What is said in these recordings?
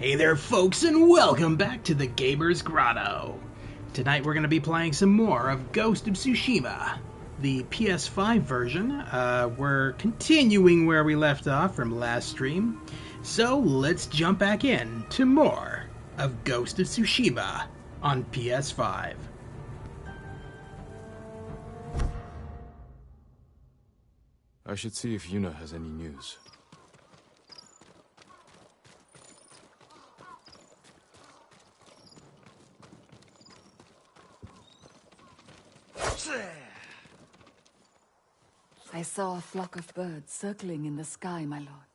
Hey there folks, and welcome back to the Gamer's Grotto. Tonight we're going to be playing some more of Ghost of Tsushima, the PS5 version. We're continuing where we left off from last stream, so let's jump back in to more of Ghost of Tsushima on PS5. I should see if Yuna has any news. I saw a flock of birds circling in the sky, my lord.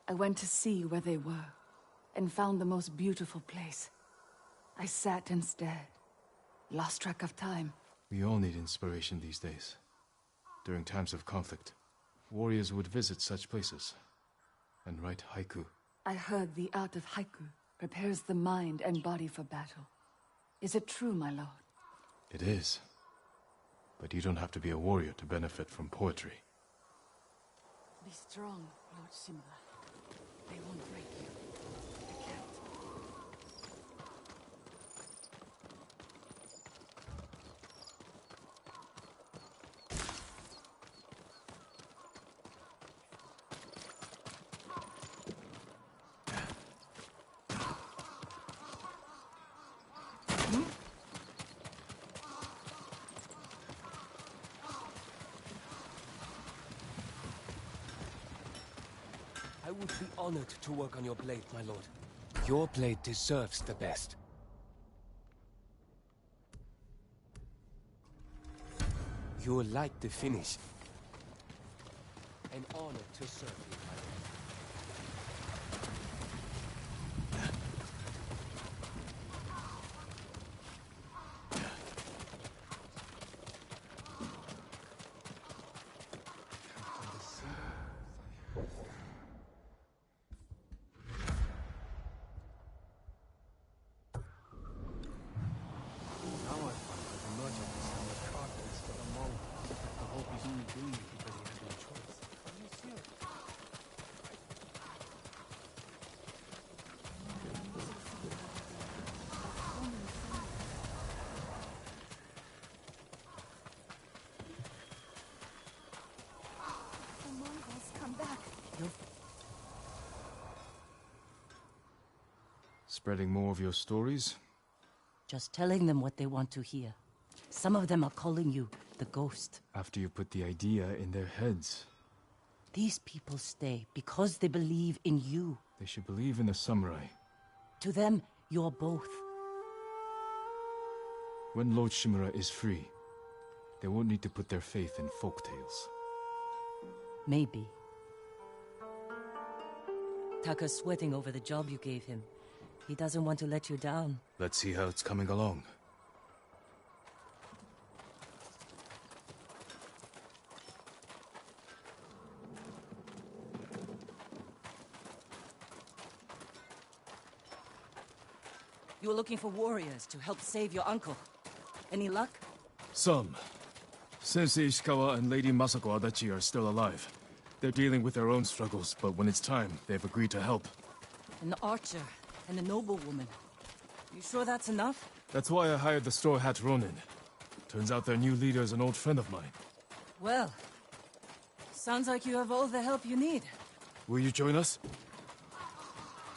I went to see where they were, and found the most beautiful place. I sat and stared, lost track of time. We all need inspiration these days. During times of conflict, warriors would visit such places and write haiku. I heard the art of haiku prepares the mind and body for battle. Is it true, my lord? It is. But you don't have to be a warrior to benefit from poetry. Be strong, Lord Shimura. They won't break you. They can't. I would be honored to work on your blade, my lord. Your blade deserves the best. You will like the finish. An honor to serve you, my lord. Spreading more of your stories? Just telling them what they want to hear. Some of them are calling you the ghost. After you put the idea in their heads. These people stay because they believe in you. They should believe in the samurai. To them, you're both. When Lord Shimura is free, they won't need to put their faith in folktales. Maybe. Taka's sweating over the job you gave him. He doesn't want to let you down. Let's see how it's coming along. You were looking for warriors to help save your uncle. Any luck? Some. Sensei Ishikawa and Lady Masako Adachi are still alive. They're dealing with their own struggles, but when it's time, they've agreed to help. An archer and a noblewoman. You sure that's enough? That's why I hired the Straw Hat Ronin. Turns out their new leader is an old friend of mine. Well, sounds like you have all the help you need. Will you join us?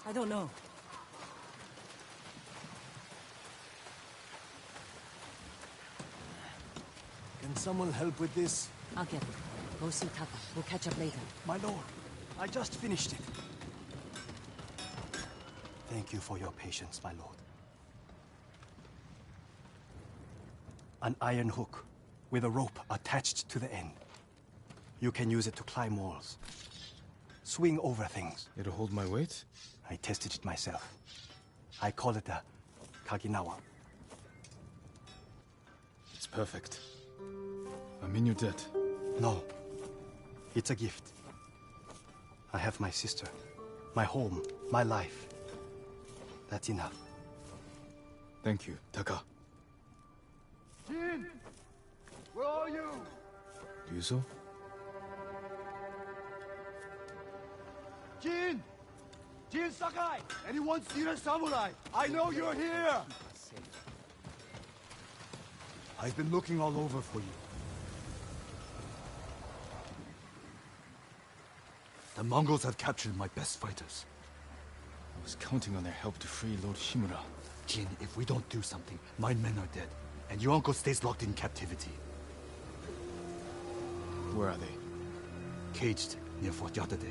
I don't know. Can someone help with this? I'll get it. Go see Taka. We'll catch up later. My lord, I just finished it. Thank you for your patience, my lord. An iron hook with a rope attached to the end. You can use it to climb walls, swing over things. It'll hold my weight? I tested it myself. I call it a Kaginawa. It's perfect. I'm in your debt. No, it's a gift. I have my sister, my home, my life. That's enough. Thank you, Taka. Jin! Where are you? Ryuzo? Jin! Jin Sakai! Anyone seen a samurai? I know you're here! I've been looking all over for you. The Mongols have captured my best fighters. I was counting on their help to free Lord Shimura. Jin, if we don't do something, my men are dead. And your uncle stays locked in captivity. Where are they? Caged near Fort Yatate.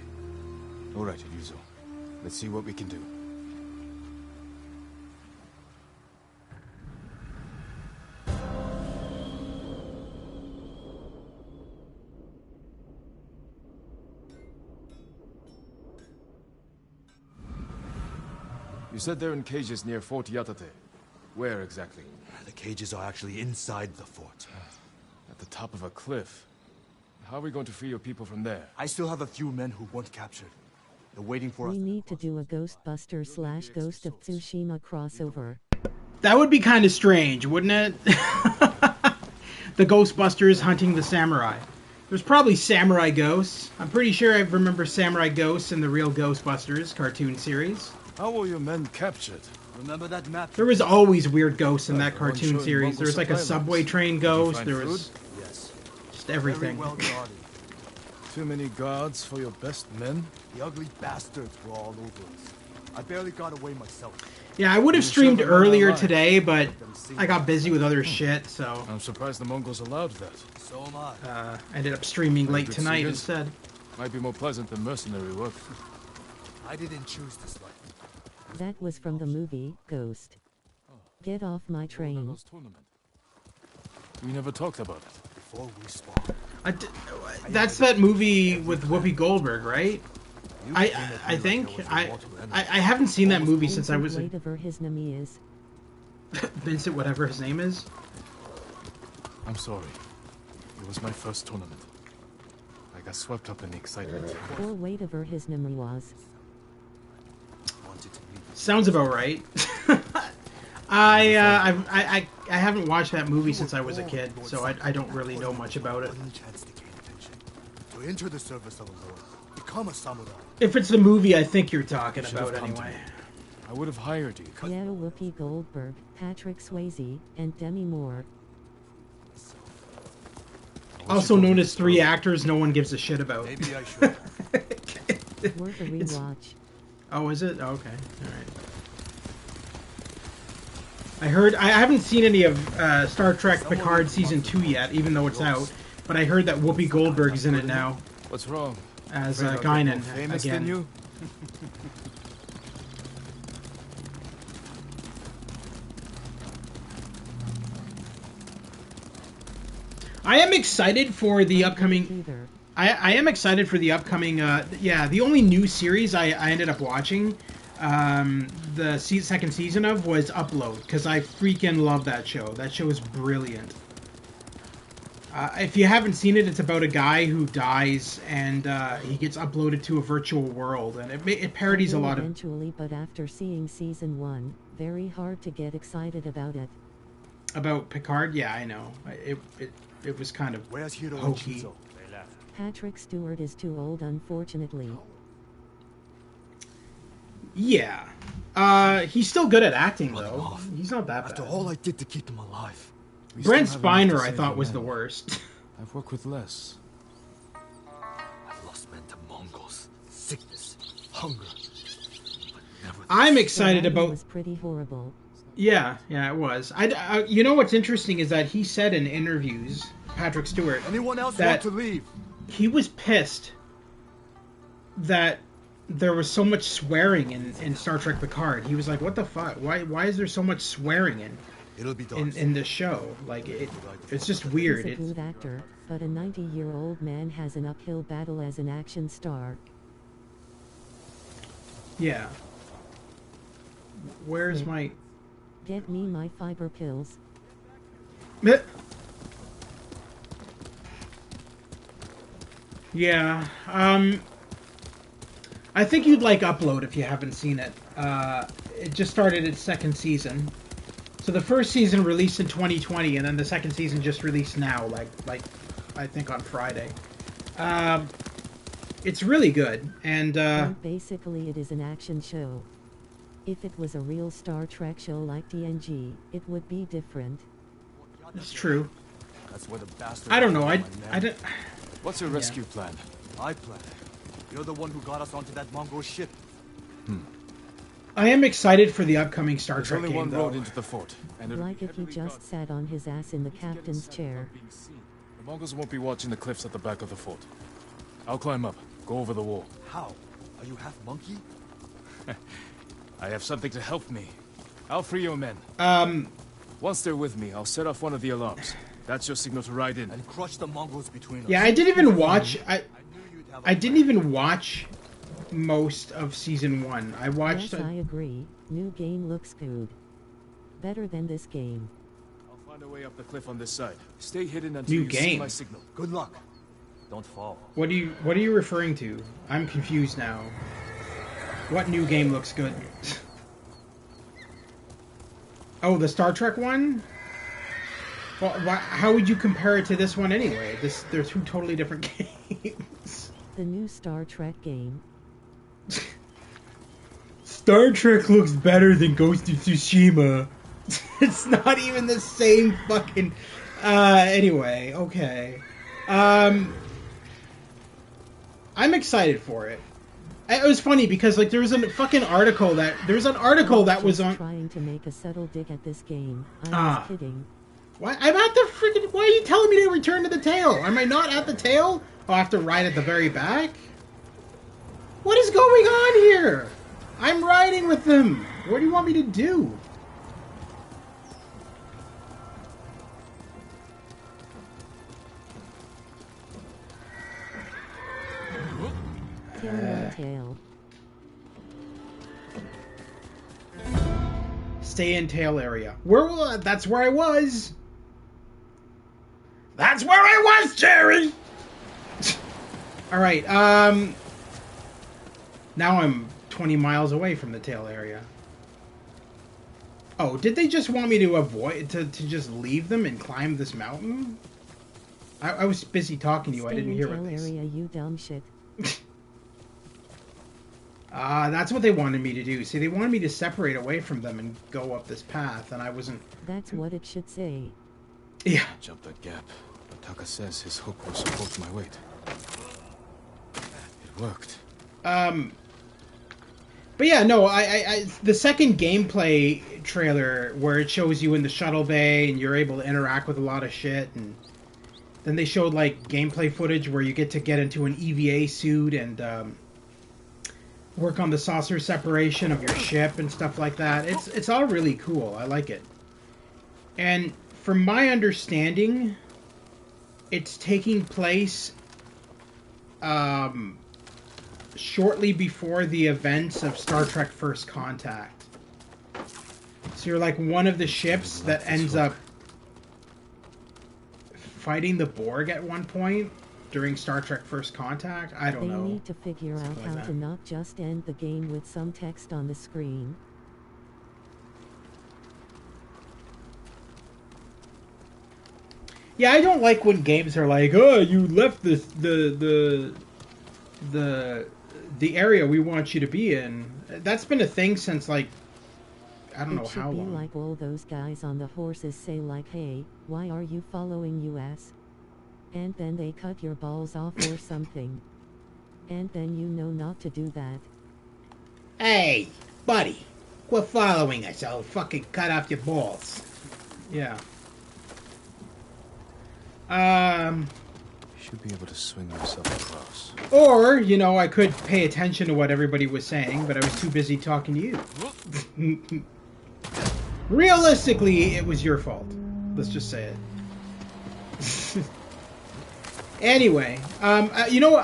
All right, Ryuzo. Let's see what we can do. You said they're in cages near Fort Yatate. Where exactly? The cages are actually inside the fort. At the top of a cliff. How are we going to free your people from there? I still have a few men who weren't captured. They're waiting for us. We need to do a Ghostbusters / Ghost of Tsushima crossover. That would be kind of strange, wouldn't it? The Ghostbusters hunting the samurai. There's probably samurai ghosts. I'm pretty sure I remember samurai ghosts in the real Ghostbusters cartoon series. How were your men captured? Remember that map? There was always weird ghosts in that the one cartoon showing series. Mongol There was like a supply subway lines. train Did you ghost. find There was Yes. just Very everything. well guarded. Too many guards for your best men? The ugly bastards were all over us. I barely got away myself. Yeah, I would have You streamed showed them earlier online. today, but I got busy with other shit, so I'm surprised the Mongols allowed that. So am I. I ended up streaming late good tonight seekers. instead. Might be more pleasant than mercenary work. I didn't choose this life. That was from the movie Ghost. Get off my train. Mongols tournament. We never talked about it. Before we spawn. That's that movie with Whoopi Goldberg, right? You I came at me I like think was your I mortal enemy. I haven't seen that movie since I was Whatever his name is. Vincent, whatever his name is. I'm sorry. It was my first tournament. I got swept up in the excitement. Or whatever his name was. Wanted to leave. Sounds about right. I haven't watched that movie since I was a kid, so I don't really know much about it. One chance to gain attention. To enter the service of a lord. Become a samurai. If it's the movie I think you're talking Should have about come to anyway. me. I would have hired you. Yeah, Whoopi Goldberg, Patrick Swayze, and Demi Moore. Also known as three actors no one gives a shit about. Maybe I should. Worth a rewatch. Oh, is it? Oh, okay. Alright. I heard... I haven't seen any of Star Trek Picard Season 2 yet, even though it's out. But I heard that Whoopi Goldberg's in it now. What's wrong? As Afraid I'll get Guinan, more famous again. than you? I am excited for the upcoming... Either. I am excited for the upcoming... yeah, the only new series I ended up watching the second season of was Upload, because I freaking love that show. That show is brilliant. If you haven't seen it, it's about a guy who dies and he gets uploaded to a virtual world, and it parodies a lot of... Eventually, but after seeing season 1, very hard to get excited about it. About Picard? Yeah, I know. It was kind of Where's Hiro and hokey. Shizo? They left. Patrick Stewart is too old, unfortunately. Yeah. He's still good at acting, though. He's not that After bad. all I did to keep them alive. We Brent still have enough Spiner, to I save thought, your was the men. worst. I've worked with less. I've lost men to Mongols, sickness, hunger. But never I'm excited The writing about... was pretty horrible. Yeah, it was. You know what's interesting is that he said in interviews, Patrick Stewart, Anyone else that- want to leave? he was pissed that there was so much swearing in Star Trek Picard. He was like, what the fuck? Why is there so much swearing It'll be done. in this show? Like, it's just weird. He's a good actor, but a 90-year-old man has an uphill battle as an action star. Yeah. Where's my... Get me my fiber pills. Yeah, I think you'd like Upload if you haven't seen it. It just started its second season. So the first season released in 2020, and then the second season just released now, like I think on Friday. it's really good, and And basically it is an action show. If it was a real Star Trek show like TNG, it would be different. it's true. That's where the bastard. I don't know. I I don't. What's your rescue plan? I plan. You're the one who got us onto that Mongol ship. I am excited for the upcoming Star There's Trek only game, one though. road into the fort, and it'll Like be if he heavily just guarded. sat on his ass in the If we can get captain's inside chair. without being seen, the Mongols won't be watching the cliffs at the back of the fort. I'll climb up, go over the wall. How? Are you half monkey? I have something to help me. I'll free your men. Once they're with me, I'll set off one of the alarms. That's your signal to ride in. And crush the Mongols between us. Yeah, I didn't even watch. I knew you'd have a I didn't even watch most of season 1. I watched. Yes, I agree. New game looks good. Better than this game. I'll find a way up the cliff on this side. Stay hidden until New you see game. my signal. Good luck. Don't fall. What are you referring to? I'm confused now. What new game looks good? Oh, the Star Trek one? Well, how would you compare it to this one anyway? They're two totally different games. The new Star Trek game. Star Trek looks better than Ghost of Tsushima. It's not even the same fucking... anyway, okay. I'm excited for it. It was funny because like there was a fucking article that was on. Trying to make a subtle dig at this game. I was kidding. Why I'm at the freaking. Why are you telling me to return to the tail? Am I not at the tail? Oh, I have to ride at the very back. What is going on here? I'm riding with them. What do you want me to do? Tail. Stay in tail area. That's where I was. That's where I was, Jerry. All right. Now I'm 20 miles away from the tail area. Oh, did they just want me to avoid to just leave them and climb this mountain? I was busy talking to you. I didn't hear what they said. Area, you dumb shit. That's what they wanted me to do. See, they wanted me to separate away from them and go up this path, and I wasn't... That's what it should say. Yeah. Jump that gap. But Taka says his hook will support my weight. It worked. But yeah, no, I the second gameplay trailer where it shows you in the shuttle bay and you're able to interact with a lot of shit, and then they showed like gameplay footage where you get into an EVA suit and work on the saucer separation of your ship and stuff like that. It's all really cool. I like it. And from my understanding, it's taking place shortly before the events of Star Trek First Contact. So you're like one of the ships that ends up fighting the Borg at one point during Star Trek First Contact. I don't know. They need to figure out how to not just end the game with some text on the screen. Yeah, I don't like when games are like, "Oh, you left the area we want you to be in." That's been a thing since like I don't know how long. It should be like all those guys on the horses say like, "Hey, why are you following us?" And then they cut your balls off or something. And then you know not to do that. Hey, buddy, quit following us. I'll fucking cut off your balls. Yeah. Should be able to swing yourself across. Or, you know, I could pay attention to what everybody was saying, but I was too busy talking to you. Realistically, it was your fault. Let's just say it. Anyway, you know,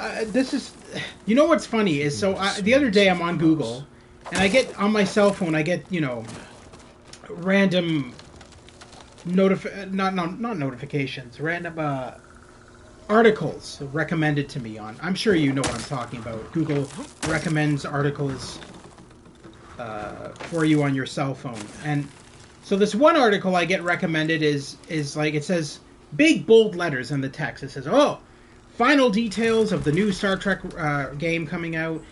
you know what's funny is, so the other day I'm on Google, and I get, on my cell phone, I get, you know, random not notifications, random articles recommended to me on. I'm sure you know what I'm talking about. Google recommends articles for you on your cell phone, and so this one article I get recommended is like, it says big bold letters in the text. It says, "Oh, final details of the new Star Trek game coming out,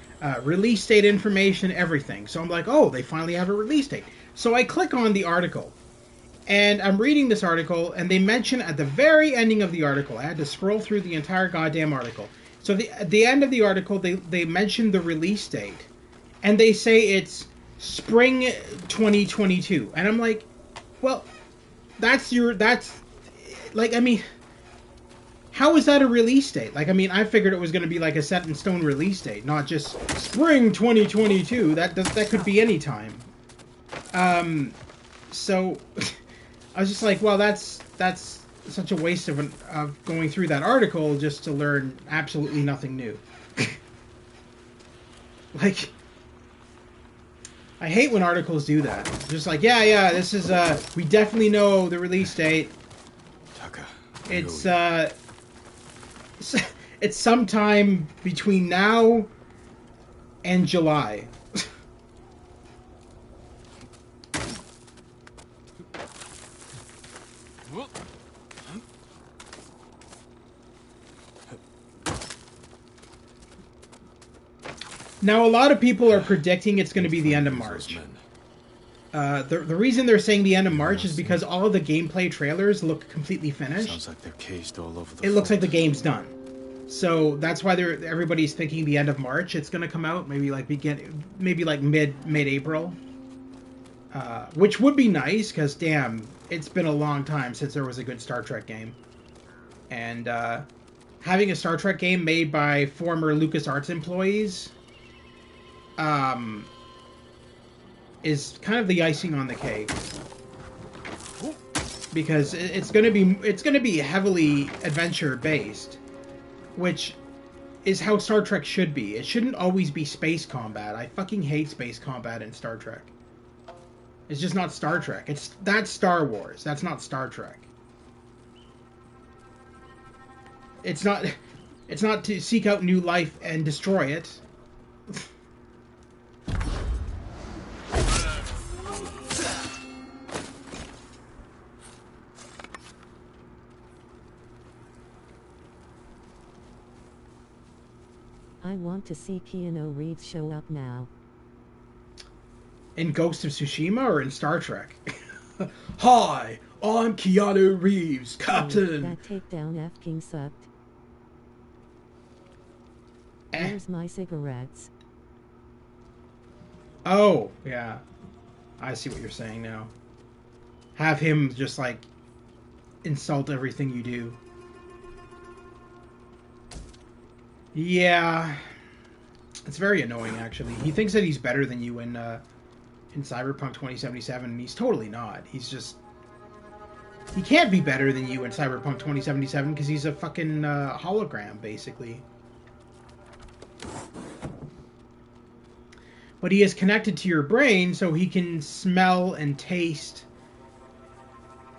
release date information, everything. So I'm like, oh, they finally have a release date. So I click on the article, and I'm reading this article, and they mention at the very ending of the article, I had to scroll through the entire goddamn article. So at the end of the article, they mention the release date, and they say it's spring 2022. And I'm like, well, that's like, I mean, how is that a release date? Like, I mean, I figured it was going to be like a set in stone release date, not just spring 2022. That could be any time. So I was just like, well, that's such a waste of going through that article just to learn absolutely nothing new. Like, I hate when articles do that. Just like, yeah, this is we definitely know the release date. It's it's sometime between now and July. Now, a lot of people are predicting it's going to be the end of March. The reason they're saying the end of March is because all of the gameplay trailers look completely finished. Sounds like they're caged all over the It looks like the game's done. So that's why everybody's thinking the end of March it's going to come out, maybe like mid-April. Which would be nice, because damn, it's been a long time since there was a good Star Trek game. And having a Star Trek game made by former LucasArts employees is kind of the icing on the cake, because it's going to be heavily adventure based, which is how Star Trek should be. It shouldn't always be space combat. I fucking hate space combat in Star Trek. It's just not Star Trek. That's Star Wars. That's not Star Trek. It's not to seek out new life and destroy it. I want to see Keanu Reeves show up now. In Ghost of Tsushima or in Star Trek? Hi, I'm Keanu Reeves, Captain. That takedown f-king sucked. Where's my cigarettes? Oh, yeah. I see what you're saying now. Have him just, like, insult everything you do. Yeah. It's very annoying, actually. He thinks that he's better than you in Cyberpunk 2077, and he's totally not. He's just... He can't be better than you in Cyberpunk 2077, because he's a fucking hologram, basically. But he is connected to your brain, so he can smell and taste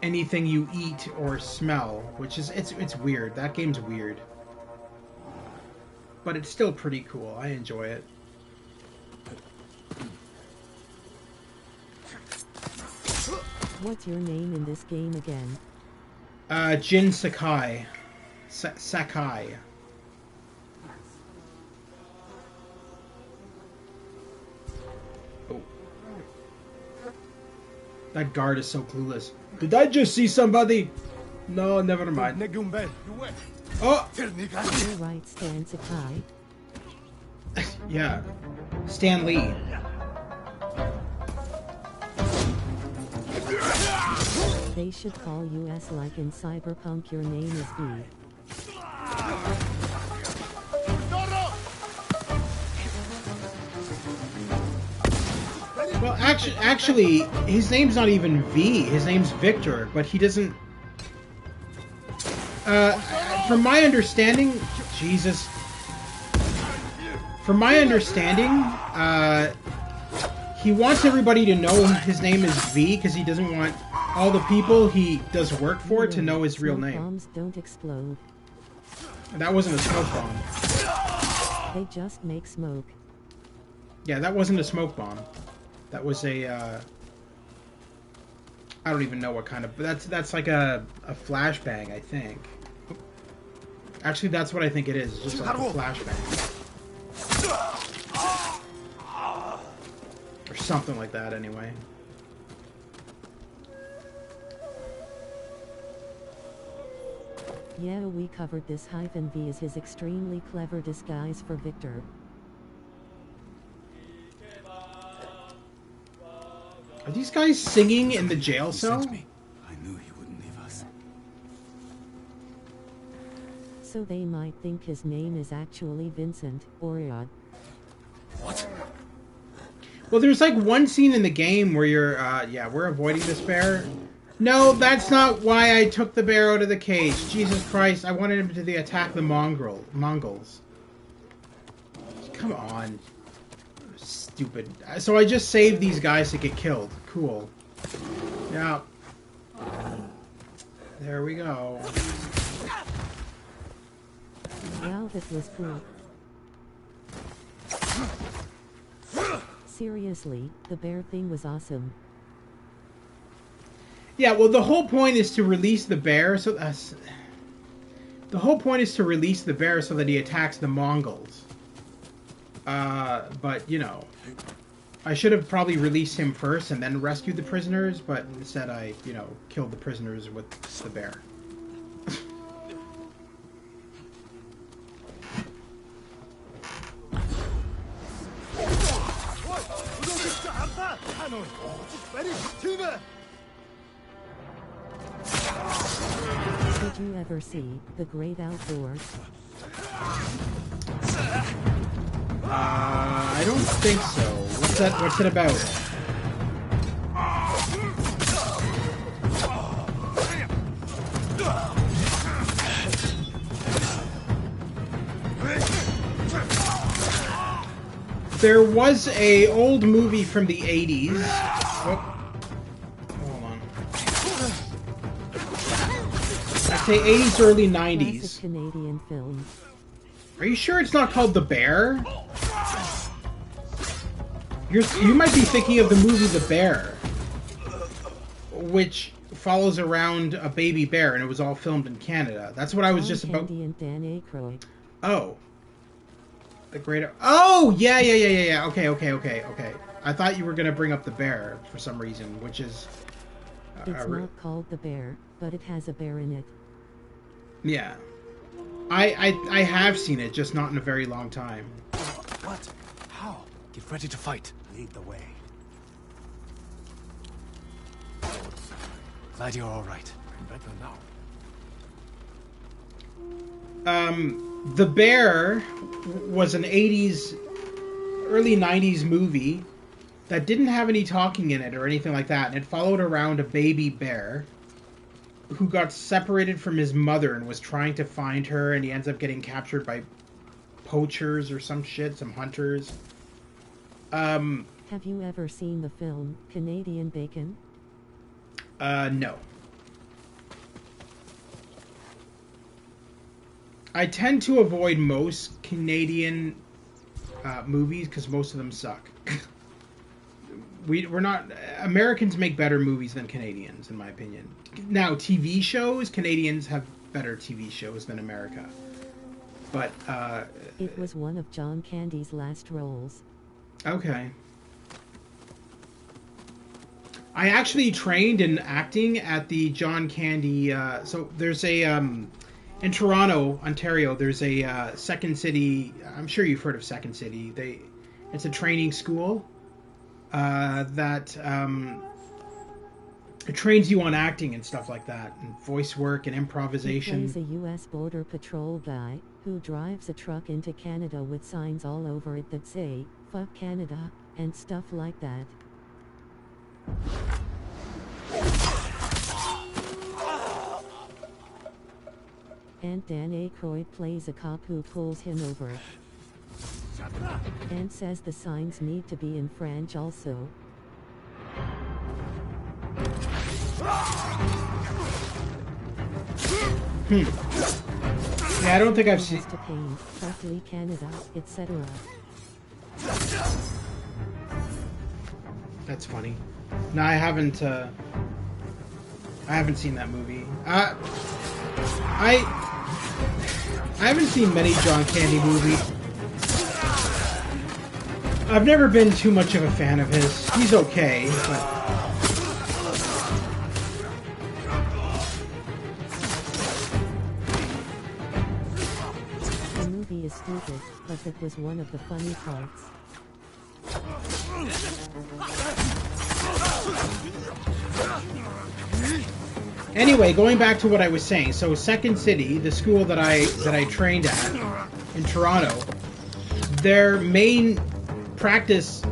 anything you eat or smell, which is... It's weird. That game's weird. But it's still pretty cool. I enjoy it. What's your name in this game again? Jin Sakai. Sakai. Oh. That guard is so clueless. Did I just see somebody? No, never mind. Oh! You're right, Stan Sakai. Yeah. Stan Lee. They should call you S like in Cyberpunk your name is V. Well, actually, his name's not even V. His name's Victor, but he doesn't... from my understanding... Jesus. From my understanding, he wants everybody to know his name is V, because he doesn't want all the people he does work for to know his real name. Bombs don't explode. That wasn't a smoke bomb. They just make smoke. Yeah, that wasn't a smoke bomb. That was a, I don't even know what kind of... That's like a flashbang, I think. Actually, that's what I think it is. It's just like a flashbang. Or something like that, anyway. Yeah, we covered this. Hyphen V is his extremely clever disguise for Victor. Are these guys singing in the jail cell? I knew he wouldn't leave us. So they might think his name is actually Vincent, or What? Well, there's like one scene in the game where you're, yeah, we're avoiding this bear. No, that's not why I took the bear out of the cage. Jesus Christ, I wanted him to attack the Mongols. Come on. Stupid. So I just saved these guys to get killed. Cool. Yeah. There we go. wow, this was cool. Seriously, the bear thing was awesome. Yeah, well, the whole point is to release the bear, so that's... The whole point is to release the bear so that he attacks the Mongols. But, you know... I should have probably released him first and then rescued the prisoners, but instead I, you know, killed the prisoners with the bear. Did you ever see The Great Outdoors? I don't think so. What's it about? There was a old movie from the 80s. Oh. Hold on. I'd say 80s, early 90s. Classic Canadian film. Are you sure it's not called The Bear? You might be thinking of the movie The Bear, which follows around a baby bear, and it was all filmed in Canada. That's what I was just about. And Dan Aykroyd. Oh. The Great... Oh! Yeah. Okay. I thought you were going to bring up The Bear for some reason, which is... It's not called The Bear, but it has a bear in it. Yeah. I have seen it, just not in a very long time. What? How? Get ready to fight. Lead the way. Glad you're all right. I'm better now. The Bear was an 80s, early 90s movie that didn't have any talking in it or anything like that, and it followed around a baby bear who got separated from his mother and was trying to find her, and he ends up getting captured by poachers or some shit, some hunters. Have you ever seen the film Canadian Bacon? No. I tend to avoid most Canadian movies because most of them suck. We're not... Americans make better movies than Canadians, in my opinion. Now, TV shows, Canadians have better TV shows than America. But, It was one of John Candy's last roles. Okay. I actually trained in acting at the John Candy... so there's a... in Toronto, Ontario, there's a Second City... I'm sure you've heard of Second City. It's a training school that it trains you on acting and stuff like that, and voice work and improvisation. He plays a U.S. Border Patrol guy who drives a truck into Canada with signs all over it that say, "Fuck Canada," and stuff like that. And Dan Aykroyd plays a cop who pulls him over. And says the signs need to be in French also. Yeah, I don't think I've seen... To paint, Berkeley, Canada, etc. That's funny. No, I haven't seen that movie. I haven't seen many John Candy movies. I've never been too much of a fan of his. He's okay, but... The movie is stupid, but that was one of the funny parts. Anyway, going back to what I was saying, so Second City, the school that I trained at in Toronto, their main practice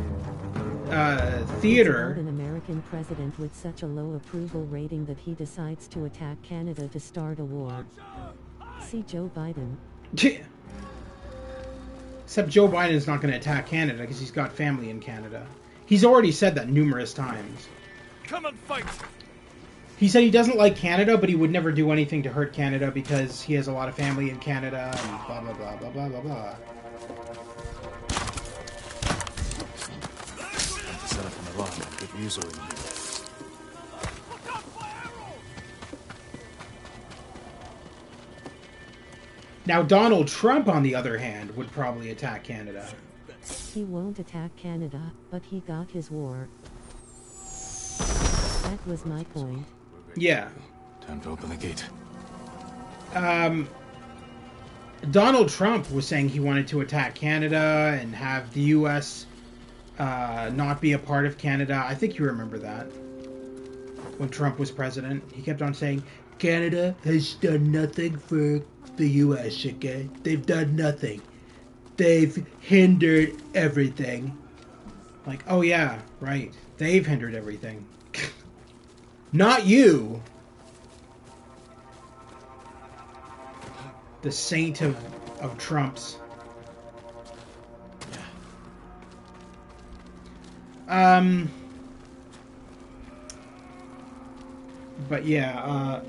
theater. An American president with such a low approval rating that he decides to attack Canada to start a war. See Joe Biden. Except Joe Biden's not going to attack Canada because he's got family in Canada. He's already said that numerous times. Come and fight! He said he doesn't like Canada, but he would never do anything to hurt Canada because he has a lot of family in Canada and blah, blah, blah, blah, blah, blah, blah. Set up an alarm and get user in here. Now, Donald Trump, on the other hand, would probably attack Canada. He won't attack Canada, but he got his war. That was my point. Yeah. Time to open the gate. Donald Trump was saying he wanted to attack Canada and have the U.S. Not be a part of Canada. I think you remember that. When Trump was president, he kept on saying, Canada has done nothing for the U.S., okay? They've done nothing. They've hindered everything. Like, oh yeah, right. They've hindered everything. Not you. The saint of Trumps. But yeah,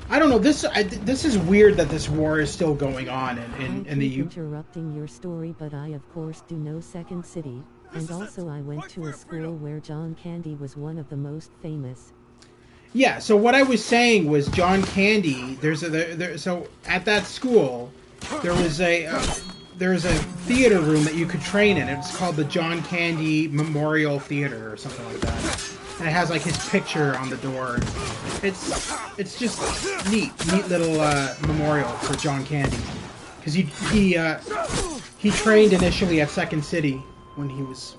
I don't know. This is weird that this war is still going on in the interrupting your story, but I of course do know Second City, and also I went to a school where John Candy was one of the most famous. Yeah. So what I was saying was John Candy. So at that school, there was a theater room that you could train in. It's called the John Candy Memorial Theater or something like that. And it has like his picture on the door. It's just neat little memorial for John Candy, because he trained initially at Second City when he was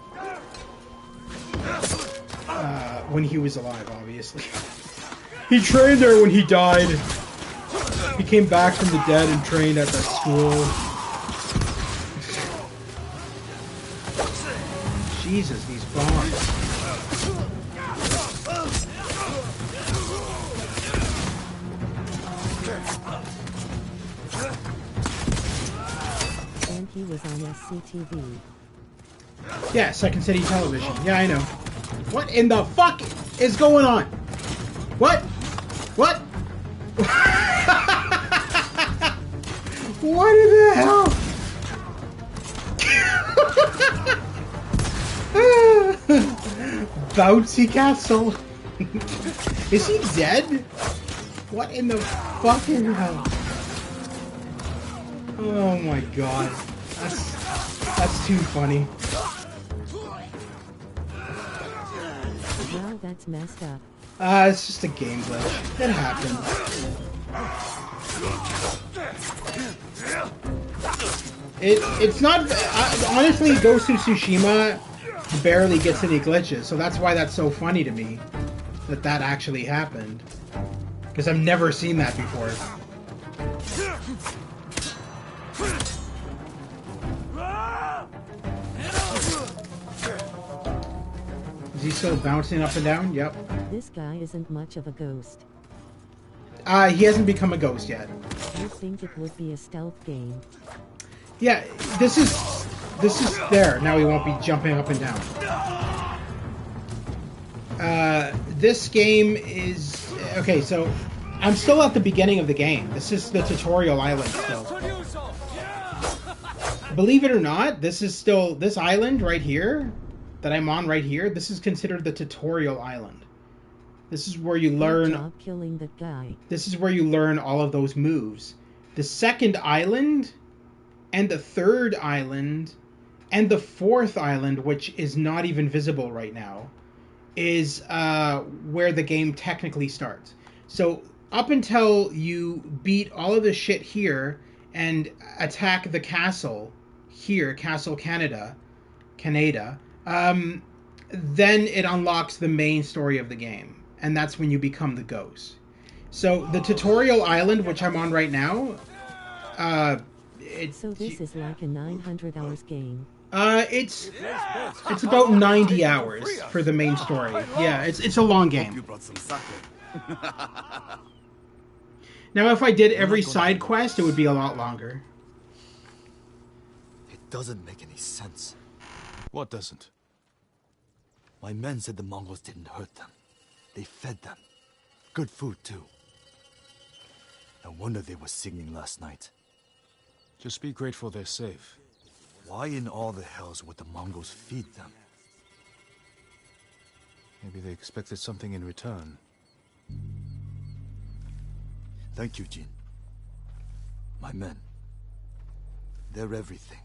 alive, obviously. He trained there when he died. He came back from the dead and trained at that school. Jesus, these bombs. And he was on SCTV. Yeah, Second City Television. Yeah, I know. What in the fuck is going on? What? What? What in the hell? Bouncy castle. Is he dead? What in the fucking hell? Oh my god. That's too funny. Wow, that's messed up. It's just a game glitch. It happens. It's not... honestly, Ghost of Tsushima barely gets any glitches, so that's why that's so funny to me. That actually happened. Because I've never seen that before. Is he still bouncing up and down? Yep. This guy isn't much of a ghost. He hasn't become a ghost yet. You think it would be a stealth game? Yeah, this is there. Now he won't be jumping up and down. This game is... okay, so I'm still at the beginning of the game. This is the tutorial island still. Believe it or not, this is still... this island right here, that I'm on right here, this is considered the tutorial island. This is where you learn... Good job killing that guy. This is where you learn all of those moves. the second island, and the third island, and the fourth island, which is not even visible right now, is where the game technically starts. So up until you beat all of the shit here and attack the castle here, Castle Canada, then it unlocks the main story of the game, and that's when you become the ghost. So the tutorial island, which I'm on right now, So this is like a 900 hours game. It's about 90 hours for the main story. Yeah, it's a long game. Now, if I did every side quest, it would be a lot longer. It doesn't make any sense. What doesn't? My men said the Mongols didn't hurt them. They fed them. Good food, too. No wonder they were singing last night. Just be grateful they're safe. Why in all the hells would the Mongols feed them? Maybe they expected something in return. Thank you, Jin. My men. They're everything.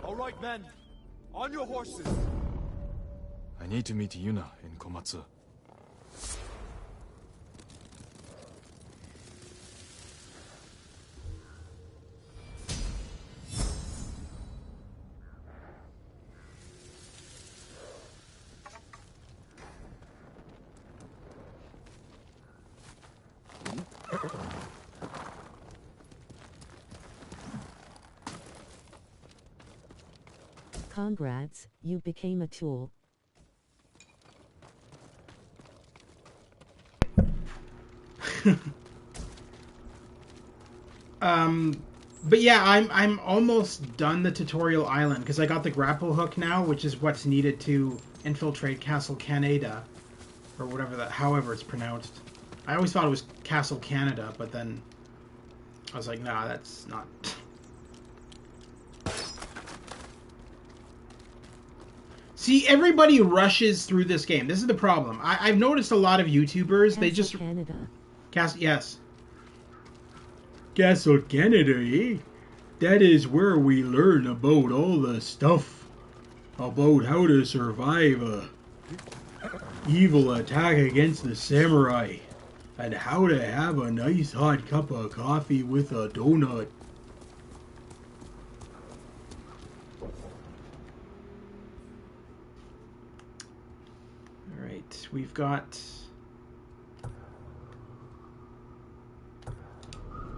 All right, men. On your horses. I need to meet Yuna in Komatsu. Congrats, you became a tool. But yeah, I'm almost done the tutorial island because I got the grapple hook now, which is what's needed to infiltrate Castle Canada, or whatever however it's pronounced. I always thought it was Castle Canada, but then I was like, nah, that's not. See, everybody rushes through this game. This is the problem. I've noticed a lot of YouTubers, Castle they just... Canada. Yes. Castle Canada, eh? That is where we learn about all the stuff about how to survive a evil attack against the samurai, and how to have a nice hot cup of coffee with a donut. Alright, we've got...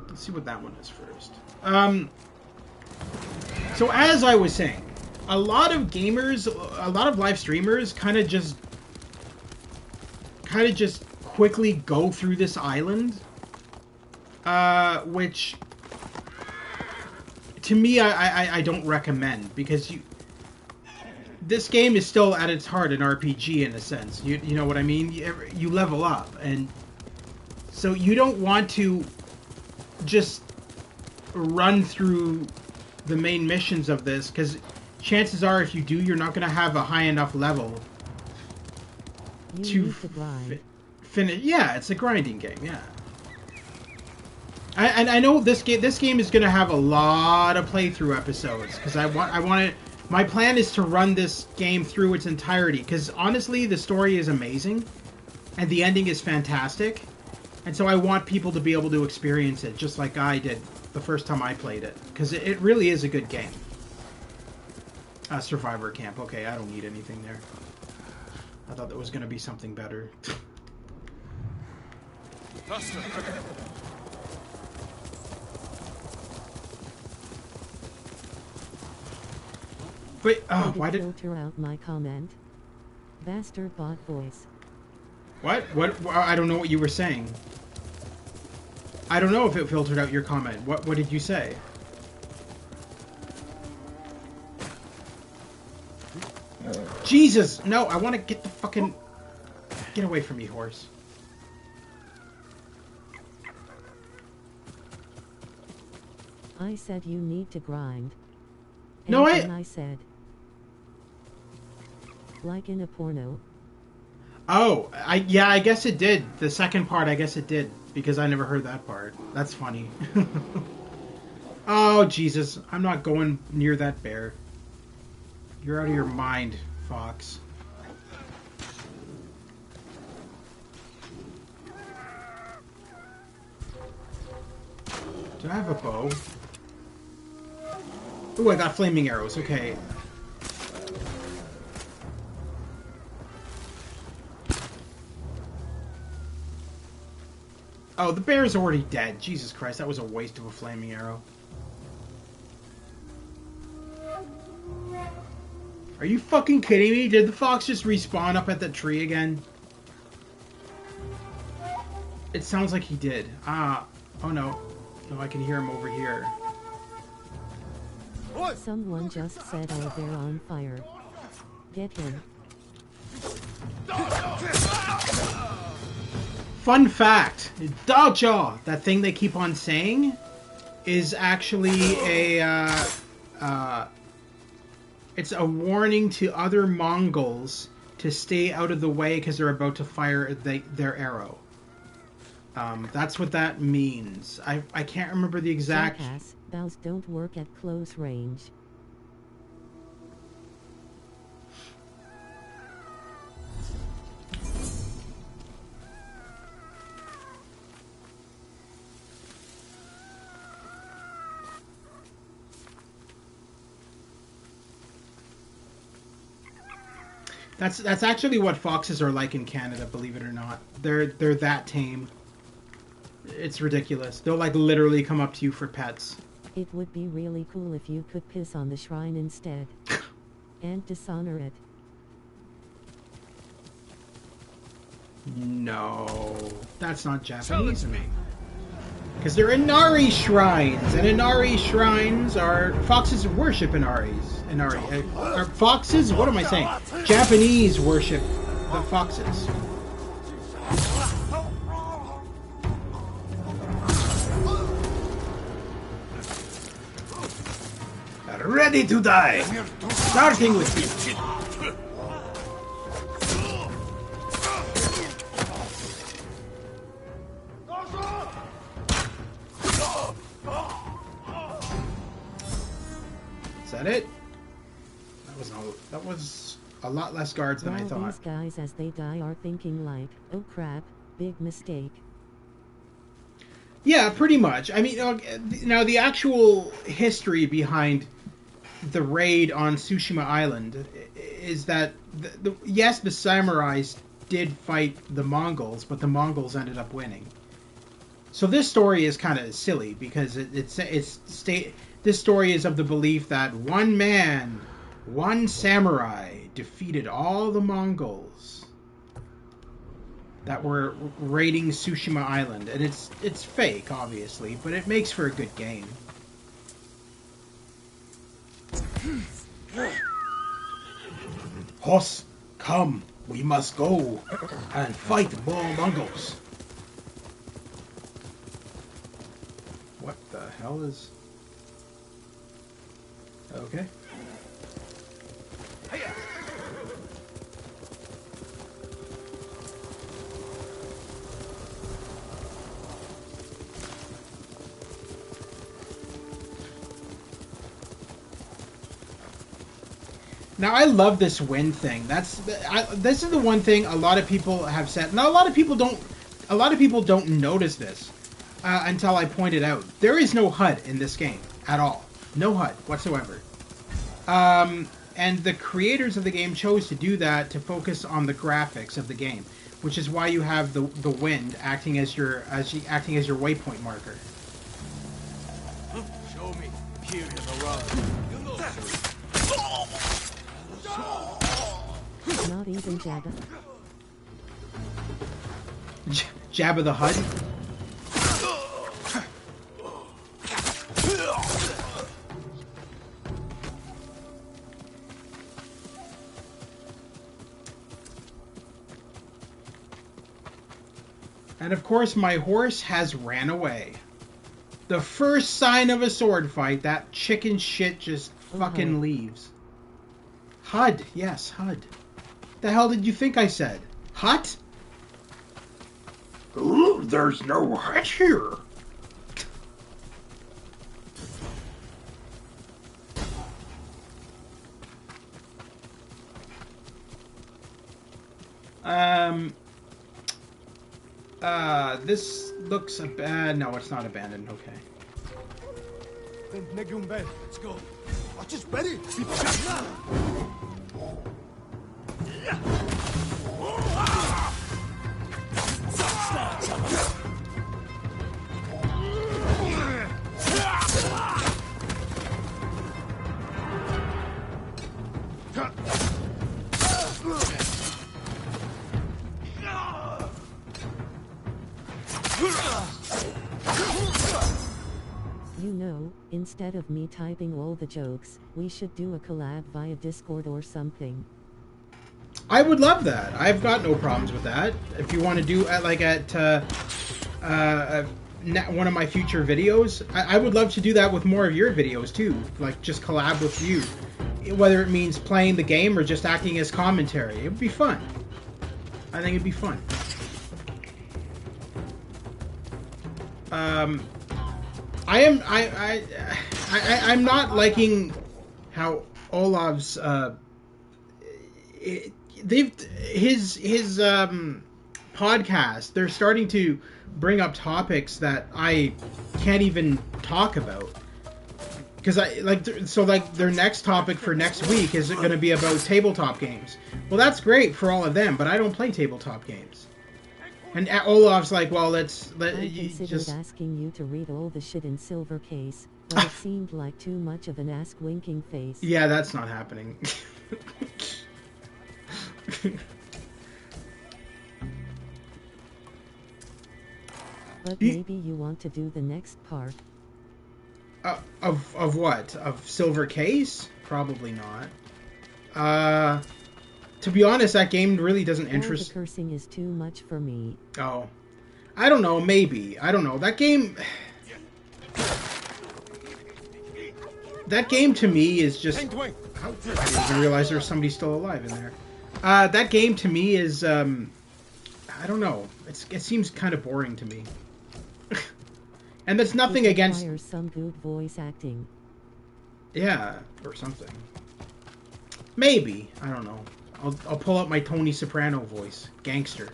Let's see what that one is first. So as I was saying, a lot of gamers, a lot of live streamers kind of just quickly go through this island, which to me I don't recommend, because this game is still at its heart an RPG in a sense. You know what I mean? You level up, and so you don't want to just run through the main missions of this, because chances are if you do, you're not going to have a high enough level to finish. Yeah, it's a grinding game. Yeah, and I know this game is going to have a lot of playthrough episodes, because I want it. My plan is to run this game through its entirety, because honestly, the story is amazing, and the ending is fantastic. And so I want people to be able to experience it, just like I did the first time I played it. Because it really is a good game. Survivor Camp. Okay, I don't need anything there. I thought there was going to be something better. Wait, why did... filter out my comment? Bastard bot voice. What? I don't know what you were saying. I don't know if it filtered out your comment. What did you say? Jesus! No, I want to get the fucking... Get away from me, horse. I said you need to grind. No, and I said... Like in a porno. Oh, yeah, I guess it did. The second part, I guess it did, because I never heard that part. That's funny. Oh, Jesus. I'm not going near that bear. You're out of your mind, Fox. Do I have a bow? Ooh, I got flaming arrows. Okay. Oh, the bear's already dead. Jesus Christ, that was a waste of a flaming arrow. Are you fucking kidding me? Did the fox just respawn up at the tree again? It sounds like he did. Ah, oh no. No, I can hear him over here. Someone just set our bear on fire. Get him. Fun fact, Daojaw, that thing they keep on saying, is actually it's a warning to other Mongols to stay out of the way because they're about to fire their arrow. That's what that means. I can't remember the exact... Jackass, bows don't work at close range. That's actually what foxes are like in Canada, believe it or not. They're that tame. It's ridiculous. They'll like literally come up to you for pets. It would be really cool if you could piss on the shrine instead. And dishonor it. No, that's not Japanese to me. Because they're Inari shrines, and Inari shrines are... Foxes worship Inaris. Are foxes? What am I saying? Japanese worship the foxes. Ready to die! Starting with you. Is that it? That was a lot less guards than I thought. These guys as they die are thinking like, oh crap, big mistake. Yeah, pretty much. I mean, now the actual history behind the raid on Tsushima Island is that, yes, the samurais did fight the Mongols, but the Mongols ended up winning. So this story is kind of silly because this story is of the belief that one man, one samurai, defeated all the Mongols that were raiding Tsushima Island, and it's fake, obviously, but it makes for a good game. Horse, come, we must go and fight more Mongols. What the hell is... Okay. Now I love this wind thing. This is the one thing a lot of people have said. Now a lot of people don't notice this until I point it out. There is no HUD in this game at all. No HUD whatsoever. And the creators of the game chose to do that to focus on the graphics of the game, which is why you have the wind acting as your waypoint marker. Show me. Here in the road. Not even Jabba. Jabba the HUD? And of course my horse has ran away. The first sign of a sword fight, that chicken shit just fucking leaves. HUD, yes, HUD. The hell did you think I said? Hut? Ooh, there's no hut here. This looks no, it's not abandoned. Okay. Let's go. Watch this, ready? You know, instead of me typing all the jokes, we should do a collab via Discord or something. I would love that. I've got no problems with that. If you want to do one of my future videos, I would love to do that with more of your videos too. Like just collab with you, whether it means playing the game or just acting as commentary. It would be fun. I think it'd be fun. I'm not liking how Olaf's his podcast. They're starting to bring up topics that I can't even talk about because their next topic for next week is going to be about tabletop games. Well, that's great for all of them, but I don't play tabletop games. And Olaf's like, well, I considered asking you to read all the shit in Silver Case, but it seemed like too much of an ass-winking face. Yeah, that's not happening. But maybe you want to do the next part. Of what? Of Silver Case? Probably not. To be honest, that game really doesn't interest... All the cursing is too much for me. Oh. I don't know, maybe. I don't know. That game... That game to me is just... I didn't even realize there was somebody still alive in there. That game to me is... I don't know. It seems kind of boring to me. And that's nothing against... Requires some good voice acting. Yeah, or something. Maybe. I don't know. I'll pull up my Tony Soprano voice. Gangster.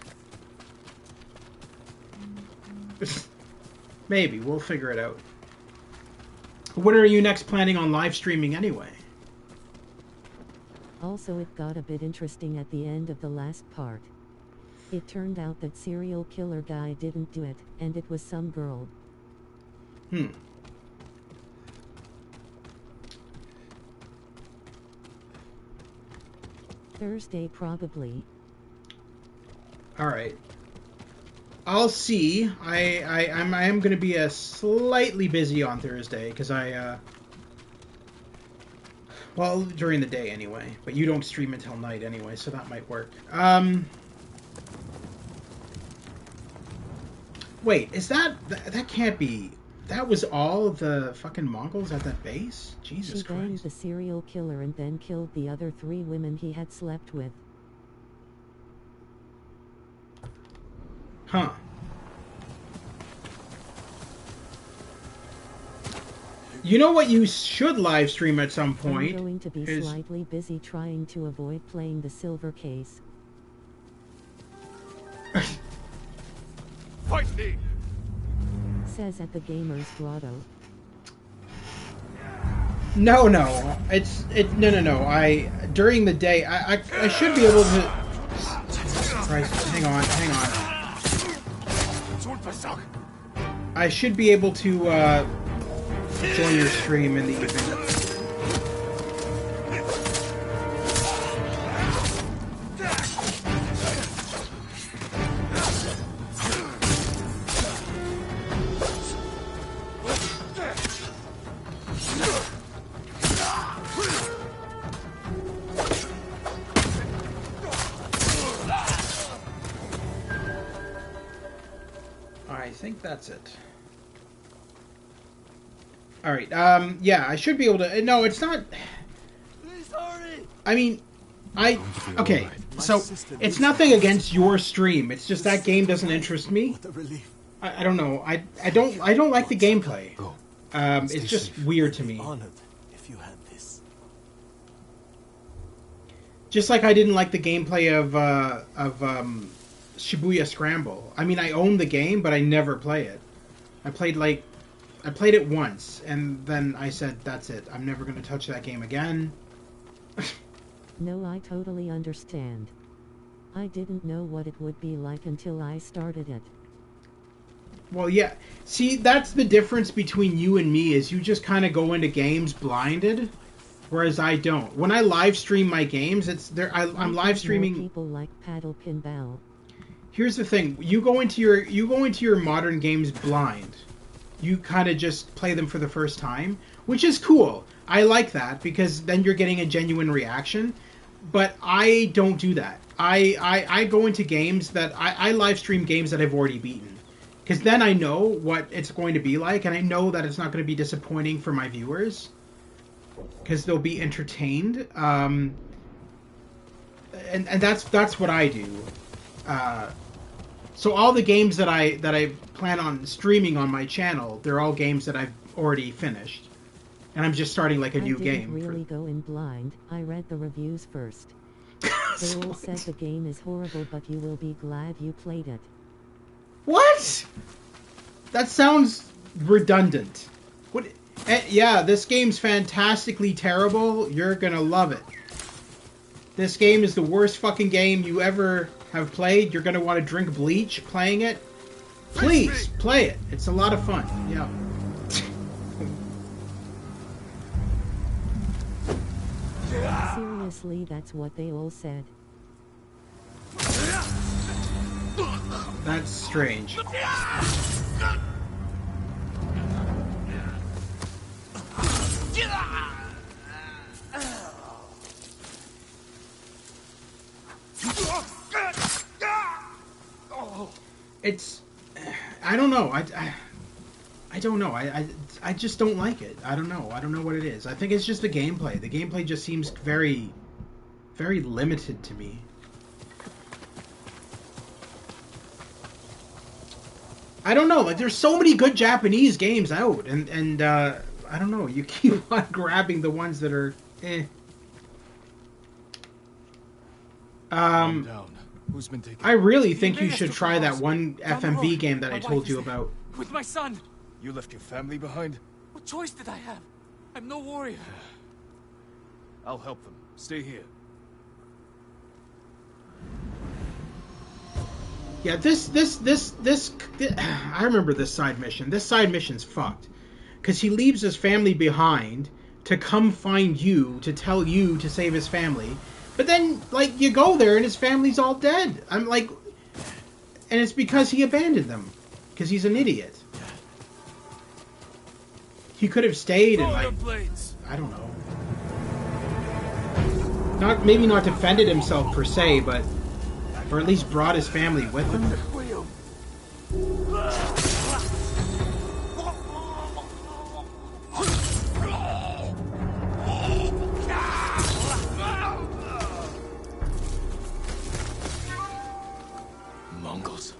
Maybe. We'll figure it out. When are you next planning on live streaming anyway? Also, it got a bit interesting at the end of the last part. It turned out that serial killer guy didn't do it, and it was some girl. Thursday, probably. Alright. I'll see. I am going to be slightly busy on Thursday, because well, during the day anyway. But you don't stream until night anyway, so that might work. Wait, is that can't be... That was all of the fucking Mongols at that base? Jesus Christ. She banged the serial killer and then killed the other 3 women he had slept with. Huh. You know what you should live stream at some point? I'm going to be slightly busy trying to avoid playing the Silver Case. Fight me! Says at the Gamer's Grotto. No. No. During the day, I should be able to... Christ, hang on. I should be able to, join your stream in the evening. I think that's it. Alright, yeah, I should be able to... No, it's not... Please hurry! I mean, okay, So it's nothing against your stream. It's just that game doesn't interest me. I don't know. I don't like the gameplay. It's just weird to me. Just like I didn't like the gameplay of Shibuya Scramble. I mean, I own the game, but I never play it. I played it once, and then I said, that's it. I'm never going to touch that game again. No, I totally understand. I didn't know what it would be like until I started it. Well, yeah. See, that's the difference between you and me, is you just kind of go into games blinded, whereas I don't. When I live stream my games, I'm live streaming. People like paddle pinball. Here's the thing: you go into your modern games blind. You kind of just play them for the first time, which is cool. I like that because then you're getting a genuine reaction. But I don't do that. I go into games that I live stream games that I've already beaten, because then I know what it's going to be like, and I know that it's not going to be disappointing for my viewers, because they'll be entertained. And that's what I do. So all the games that I plan on streaming on my channel, they're all games that I've already finished, and I'm just starting like a new game. I didn't really go in blind. I read the reviews first. They all said the game is horrible, but you will be glad you played it. What? That sounds redundant. What? Yeah, this game's fantastically terrible. You're gonna love it. This game is the worst fucking game you ever have played. You're gonna want to drink bleach playing it. Please play it. It's a lot of fun. Yeah. Seriously, that's what they all said. That's strange. It's, I don't know. I don't know. I just don't like it. I don't know. I don't know what it is. I think it's just the gameplay. The gameplay just seems very, very limited to me. I don't know. Like, there's so many good Japanese games out, and I don't know. You keep on grabbing the ones that are, eh. Calm down. Who's been taking? I really think you should try that one FMV game that I told you about. With my son. You left your family behind? What choice did I have? I'm no warrior. I'll help them. Stay here. Yeah, this I remember this side mission. This side mission's fucked. Because he leaves his family behind to come find you, to tell you to save his family. But then, like, you go there and his family's all dead. I'm like... And it's because he abandoned them. Because he's an idiot. He could have stayed and, like... I don't know. Maybe not defended himself per se, but... Or at least brought his family with him. Mongols.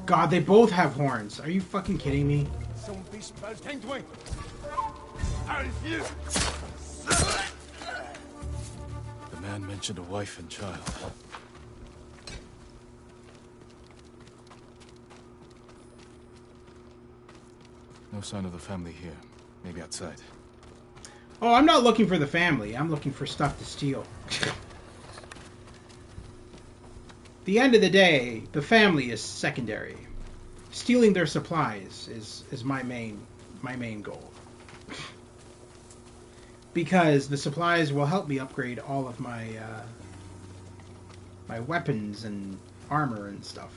God, they both have horns. Are you fucking kidding me? The The man mentioned a wife and child. No sign of the family here. Maybe outside. Oh, I'm not looking for the family. I'm looking for stuff to steal. The end of the day, the family is secondary. Stealing their supplies is my main goal. Because the supplies will help me upgrade all of my my weapons and armor and stuff.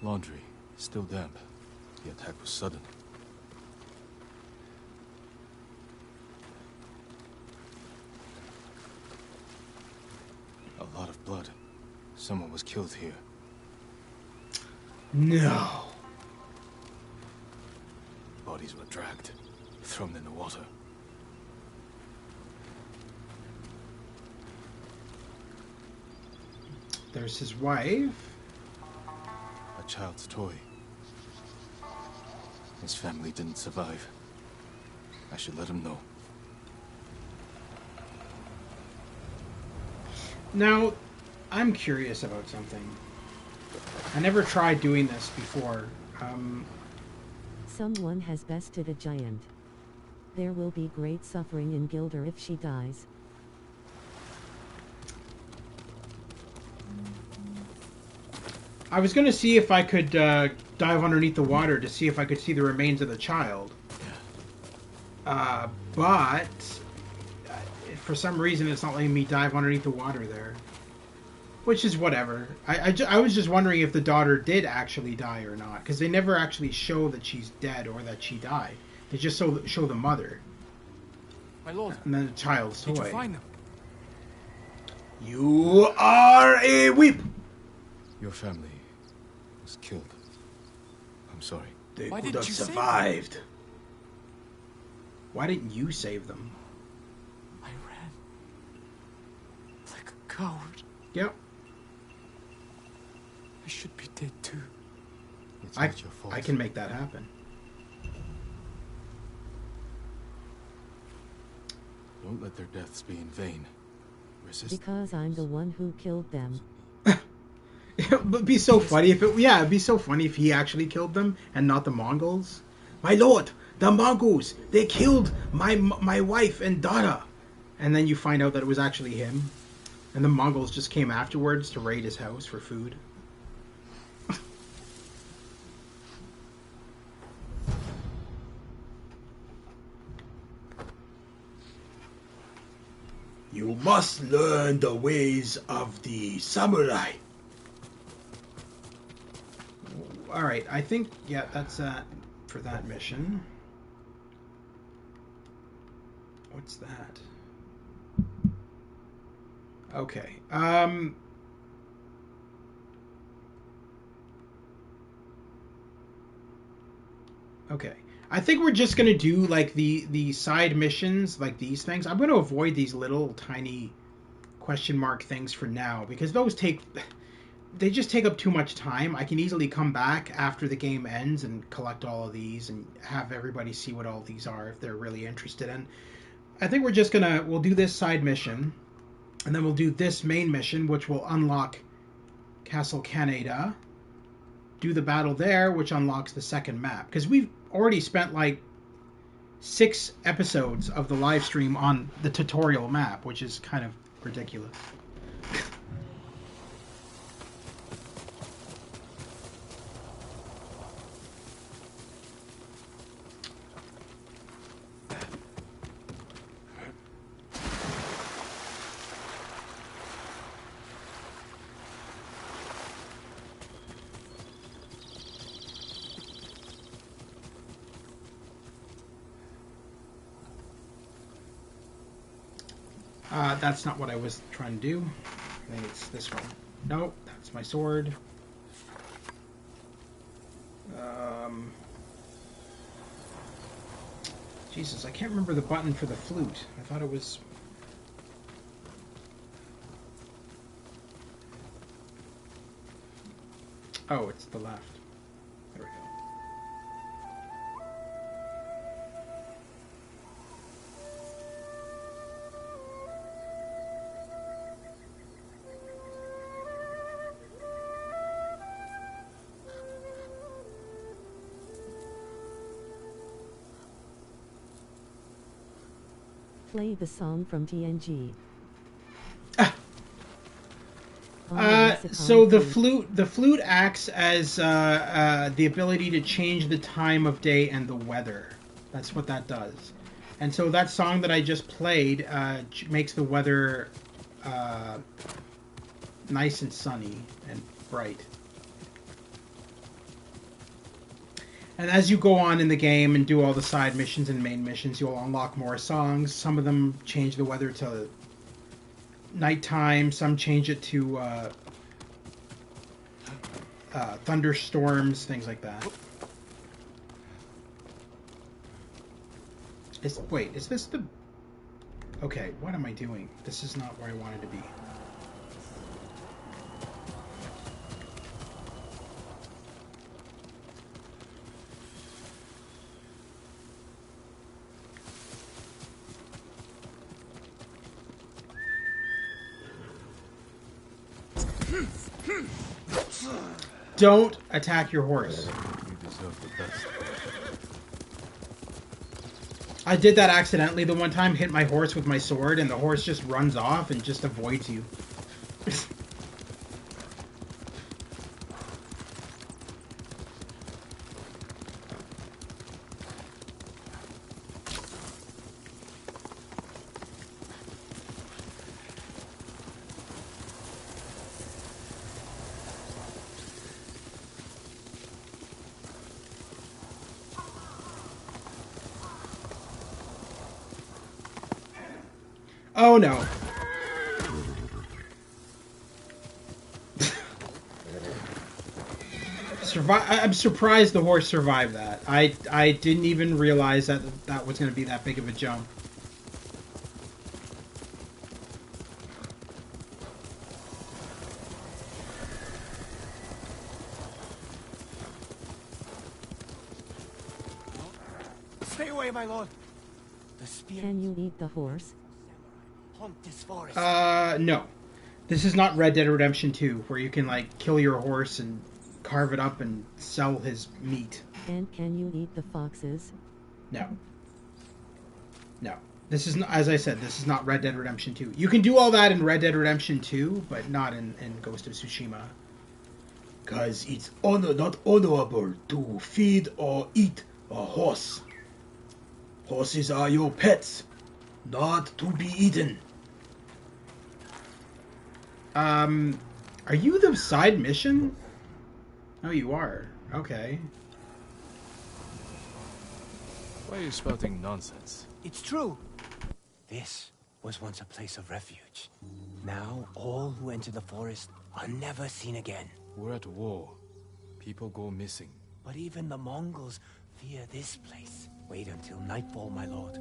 Laundry, still damp. The attack was sudden. A lot of blood. Someone was killed here. No. Bodies were dragged, thrown in the water. There's his wife. A child's toy. His family didn't survive. I should let him know. Now, I'm curious about something. I never tried doing this before. Someone has bested a giant. There will be great suffering in Gilder if she dies. I was going to see if I could dive underneath the water to see if I could see the remains of the child. But for some reason it's not letting me dive underneath the water there. Which is whatever. I was just wondering if the daughter did actually die or not. Because they never actually show that she's dead or that she died. They just show the mother. My lord. And then the child's toy. Did you find them? You are a weep! Your family was killed. I'm sorry. They Why could didn't have you save them? survived. Why didn't you save them? I ran. Like a coward. Yep. I should be dead too. It's not your fault. I can make that happen. Don't let their deaths be in vain. Resist. Because I'm the one who killed them. It'd be so funny if it'd be so funny if he actually killed them and not the Mongols. My lord, the Mongols, they killed my wife and daughter. And then you find out that it was actually him. And the Mongols just came afterwards to raid his house for food. You must learn the ways of the samurai. Alright, I think, yeah, that's for that mission. What's that? Okay. Okay. I think we're just going to do, like, the side missions, like these things. I'm going to avoid these little tiny question mark things for now, because those they just take up too much time. I can easily come back after the game ends and collect all of these and have everybody see what all these are if they're really interested in. I think we're just we'll do this side mission, and then we'll do this main mission, which will unlock Castle Canada, do the battle there, which unlocks the second map, because we've already spent like 6 episodes of the live stream on the tutorial map, which is kind of ridiculous. That's not what I was trying to do. I think it's this one. Nope, that's my sword. Jesus, I can't remember the button for the flute. I thought it was... Oh, it's the left. There we go. Play the song from TNG. So the flute acts as the ability to change the time of day and the weather. That's what that does. And so that song that I just played makes the weather nice and sunny and bright. And as you go on in the game and do all the side missions and main missions, you'll unlock more songs. Some of them change the weather to nighttime. Some change it to thunderstorms, things like that. Wait, is this the... Okay, what am I doing? This is not where I wanted to be. Don't attack your horse. You deserve the best. I did that accidentally the one time, hit my horse with my sword, and the horse just runs off and just avoids you. Oh no. I'm surprised the horse survived that. I didn't even realize that that was going to be that big of a jump. Stay away, my lord. The spear. Can you eat the horse? Haunt this forest. No. This is not Red Dead Redemption 2, where you can, like, kill your horse and carve it up and sell his meat. And can you eat the foxes? No. No. This is, as I said, this is not Red Dead Redemption 2. You can do all that in Red Dead Redemption 2, but not in Ghost of Tsushima. Because it's not honorable to feed or eat a horse. Horses are your pets, not to be eaten. Are you the side mission? Oh, you are. Okay. Why are you spouting nonsense? It's true. This was once a place of refuge. Now, all who enter the forest are never seen again. We're at war. People go missing. But even the Mongols fear this place. Wait until nightfall, my lord.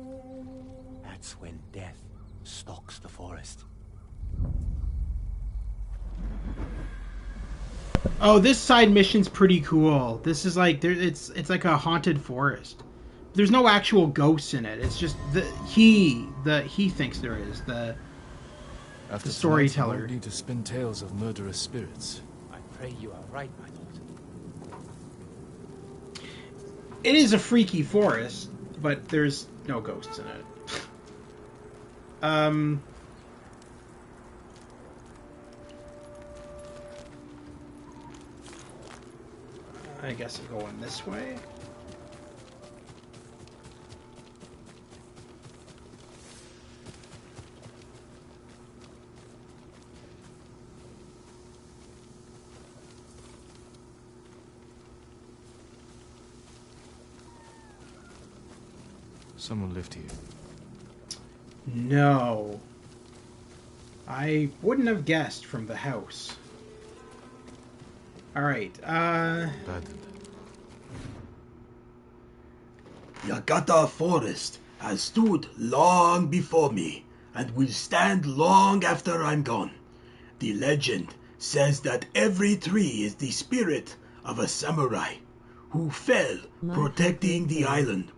That's when death stalks the forest. Oh, this side mission's pretty cool. This is like it's like a haunted forest. There's no actual ghosts in it. It's just he thinks there is the storyteller. After need to spin tales of murderous spirits. I pray you are right, my lord. It is a freaky forest, but there's no ghosts in it. I guess I'm going this way. Someone lived here. No. I wouldn't have guessed from the house. Alright, Abandoned. Yagata Forest has stood long before me and will stand long after I'm gone. The legend says that every tree is the spirit of a samurai who fell protecting the island.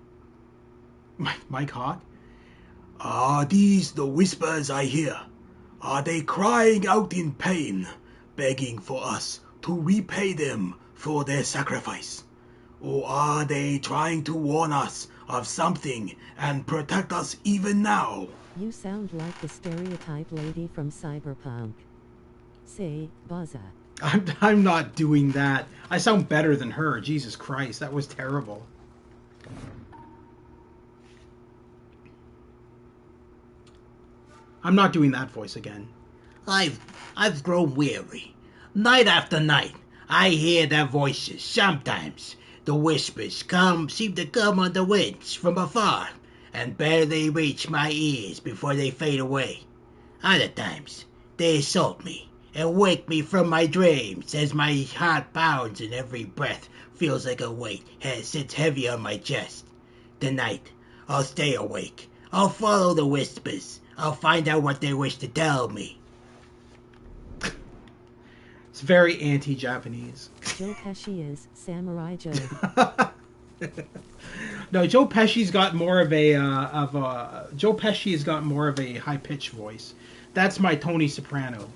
Mike Hawk? Are these the whispers I hear? Are they crying out in pain, begging for us to repay them for their sacrifice? Or are they trying to warn us of something and protect us even now? You sound like the stereotype lady from Cyberpunk. Say, Baza. I'm not doing that. I sound better than her. Jesus Christ, that was terrible. I'm not doing that voice again. I've grown weary. Night after night, I hear their voices. Sometimes the whispers seem to come on the winds from afar, and barely reach my ears before they fade away. Other times, they assault me and wake me from my dreams as my heart pounds and every breath feels like a weight sits heavy on my chest. Tonight, I'll stay awake. I'll follow the whispers. I'll find out what they wish to tell me. It's very anti-Japanese. Joe Pesci is Samurai Joe. No, Joe Pesci's got more of a Joe Pesci has got more of a high-pitched voice. That's my Tony Soprano.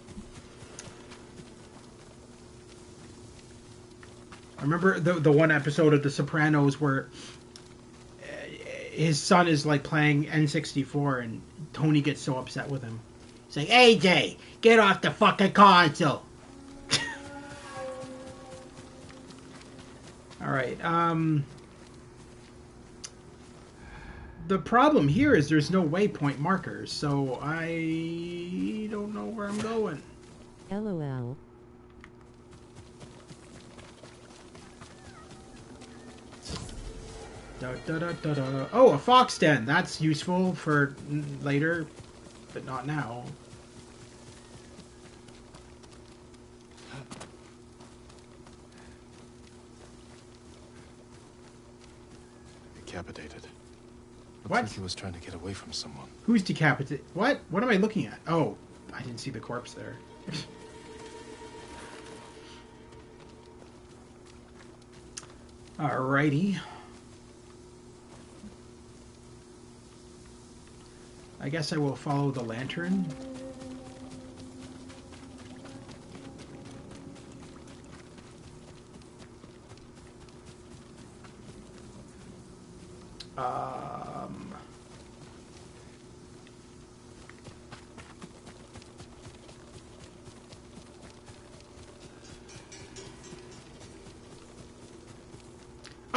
I remember the one episode of The Sopranos where his son is like playing N64 and Tony gets so upset with him. He's like, AJ, get off the fucking console. Alright, the problem here is there's no waypoint markers, so I don't know where I'm going. LOL. Da, da, da, da, da. Oh, a fox den. That's useful for later, but not now. Decapitated. Looks What? like he was trying to get away from someone. Who's decapitated? What? What am I looking at? Oh, I didn't see the corpse there. Alrighty. I guess I will follow the lantern.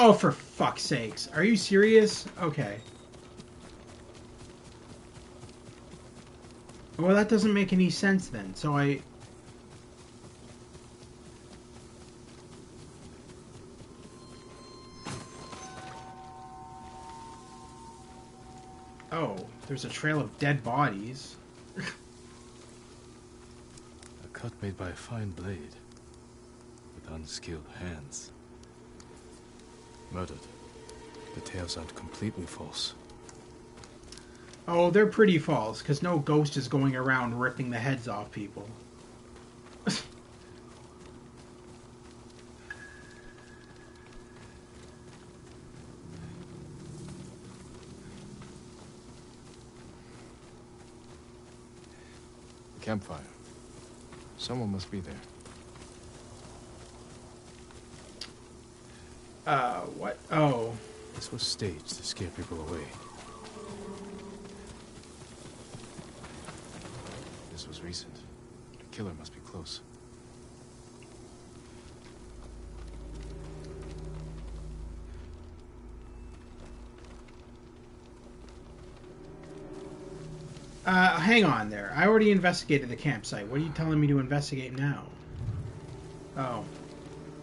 Oh, for fuck's sakes. Are you serious? Okay. Well, that doesn't make any sense then. So Oh, there's a trail of dead bodies. A cut made by a fine blade. With unskilled hands. Murdered. The tales aren't completely false. Oh, they're pretty false, because no ghost is going around ripping the heads off people. Campfire. Someone must be there. What? Oh. This was staged to scare people away. This was recent. The killer must be close. Hang on there. I already investigated the campsite. What are you telling me to investigate now? Oh.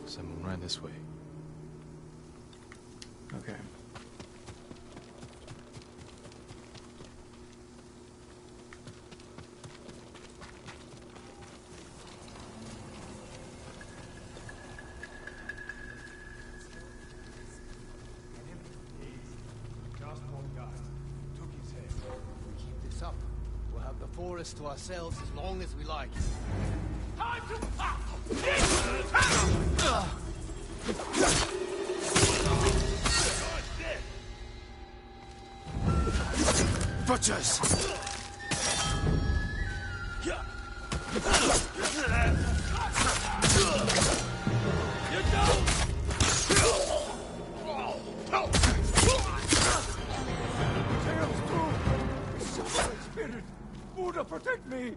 Someone ran this way. Okay. Just one guy. Took his head. If we keep this up, we'll have the forest to ourselves as long as we like. Butchers! Spirit! Buddha, protect me!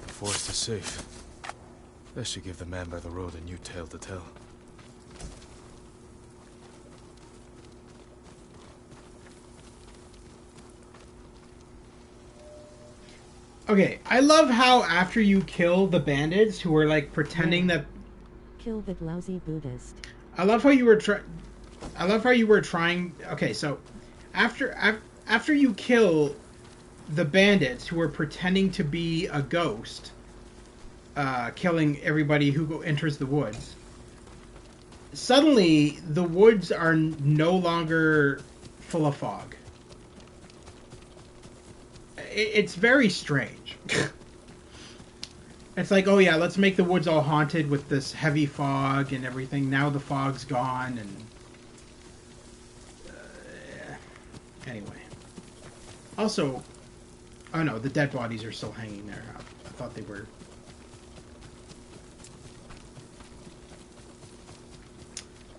The forest is safe. Best should give the man by the road a new tale to tell. Okay, I love how after you kill the bandits who were like pretending that. Kill the lousy Buddhist. I love how you were I love how you were trying. Okay, so after you kill the bandits who were pretending to be a ghost, killing everybody who enters the woods. Suddenly, the woods are no longer full of fog. It's very strange. It's like, oh yeah, let's make the woods all haunted with this heavy fog and everything. Now the fog's gone, and anyway. Also, oh no, the dead bodies are still hanging there. I thought they were.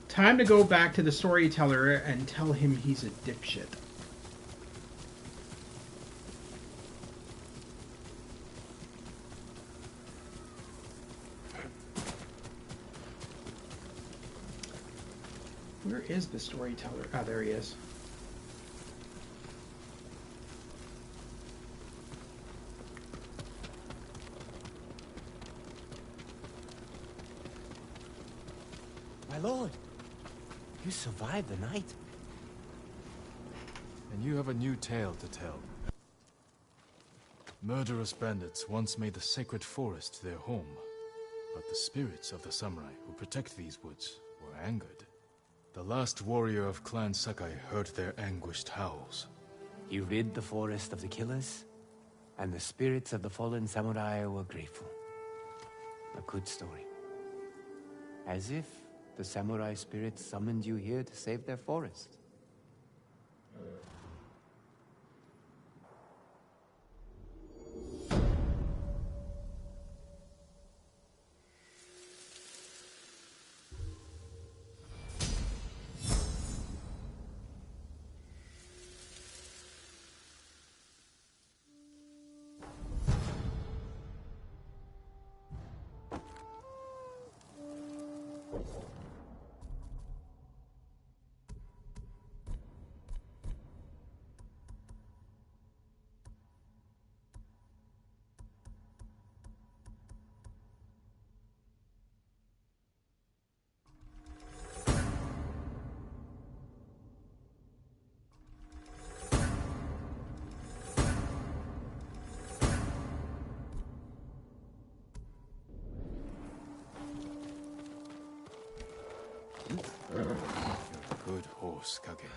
Time to go back to the storyteller and tell him he's a dipshit. Where is the storyteller? Ah, there he is. My lord, you survived the night. And you have a new tale to tell. Murderous bandits once made the sacred forest their home. But the spirits of the samurai who protect these woods were angered. The last warrior of Clan Sakai heard their anguished howls. He rid the forest of the killers, and the spirits of the fallen samurai were grateful. A good story. As if the samurai spirits summoned you here to save their forest. You're a good horse, Kage.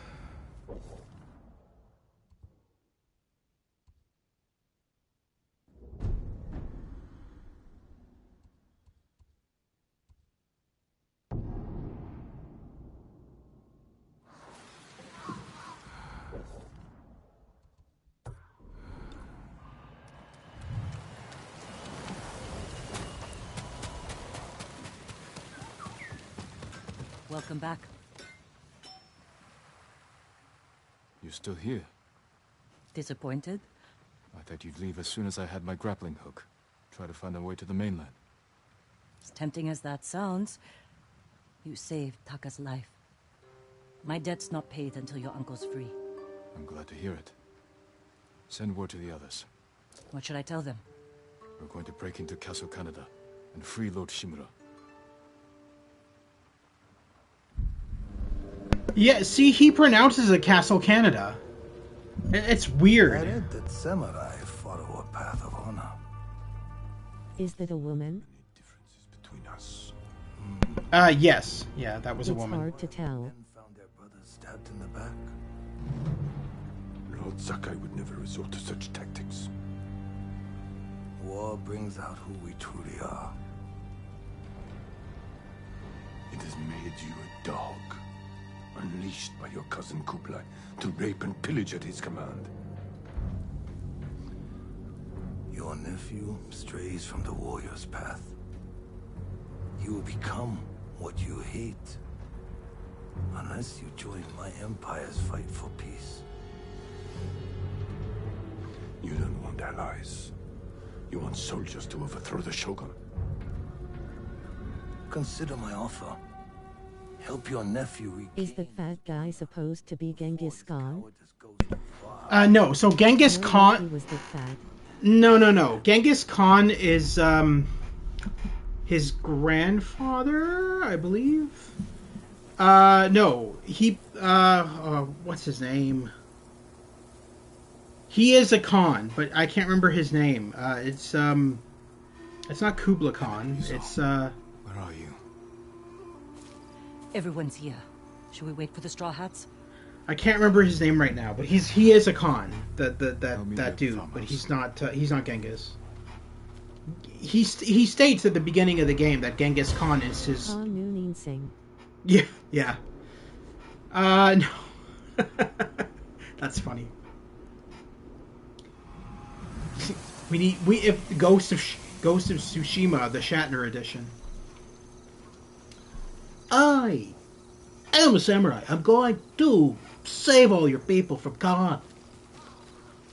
Welcome back. You're still here? Disappointed? I thought you'd leave as soon as I had my grappling hook. Try to find a way to the mainland. As tempting as that sounds, you saved Taka's life. My debt's not paid until your uncle's free. I'm glad to hear it. Send word to the others. What should I tell them? We're going to break into Castle Canada and free Lord Shimura. Yeah, see, he pronounces it Castle Canada. It's weird. I read that samurai follow a path of honor. Is that a woman? Between us. Yes. Yeah, that was a woman. It's hard to tell. Men found their brothers stabbed in the back. Lord Sakai would never resort to such tactics. War brings out who we truly are. It has made you a dog, unleashed by your cousin Kublai to rape and pillage at his command. Your nephew strays from the warrior's path. You will become what you hate, unless you join my empire's fight for peace. You don't want allies. You want soldiers to overthrow the Shogun. Consider my offer. Help your nephew regain... Is the fat guy supposed to be Genghis Khan? No. So Genghis No, Khan... he was the fat. No. Genghis Khan is, his grandfather, I believe? No. He, what's his name? He is a Khan, but I can't remember his name. It's not Kublai Khan. It's, Where are you? Everyone's here. Should we wait for the Straw Hats? I can't remember his name right now, but he is a Khan, that dude, but he's not Genghis. He states at the beginning of the game that Genghis Khan is his... Khan Noonin Singh. Yeah. No. That's funny. If Ghost of Tsushima, the Shatner edition. I am a samurai. I'm going to save all your people from Khan.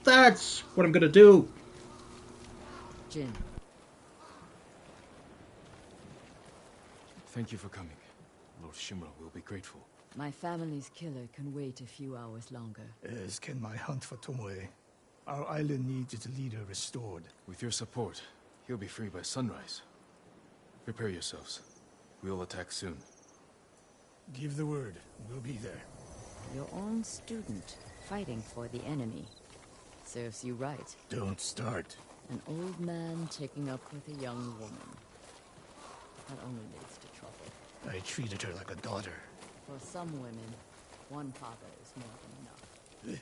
That's what I'm gonna do. Jin. Thank you for coming. Lord Shimura will be grateful. My family's killer can wait a few hours longer. As can my hunt for Tomoe. Our island needs its leader restored. With your support, he'll be free by sunrise. Prepare yourselves. We'll attack soon. Give the word. We'll be there. Your own student, fighting for the enemy. Serves you right. Don't start. An old man taking up with a young woman. That only leads to trouble. I treated her like a daughter. For some women, one father is more than enough.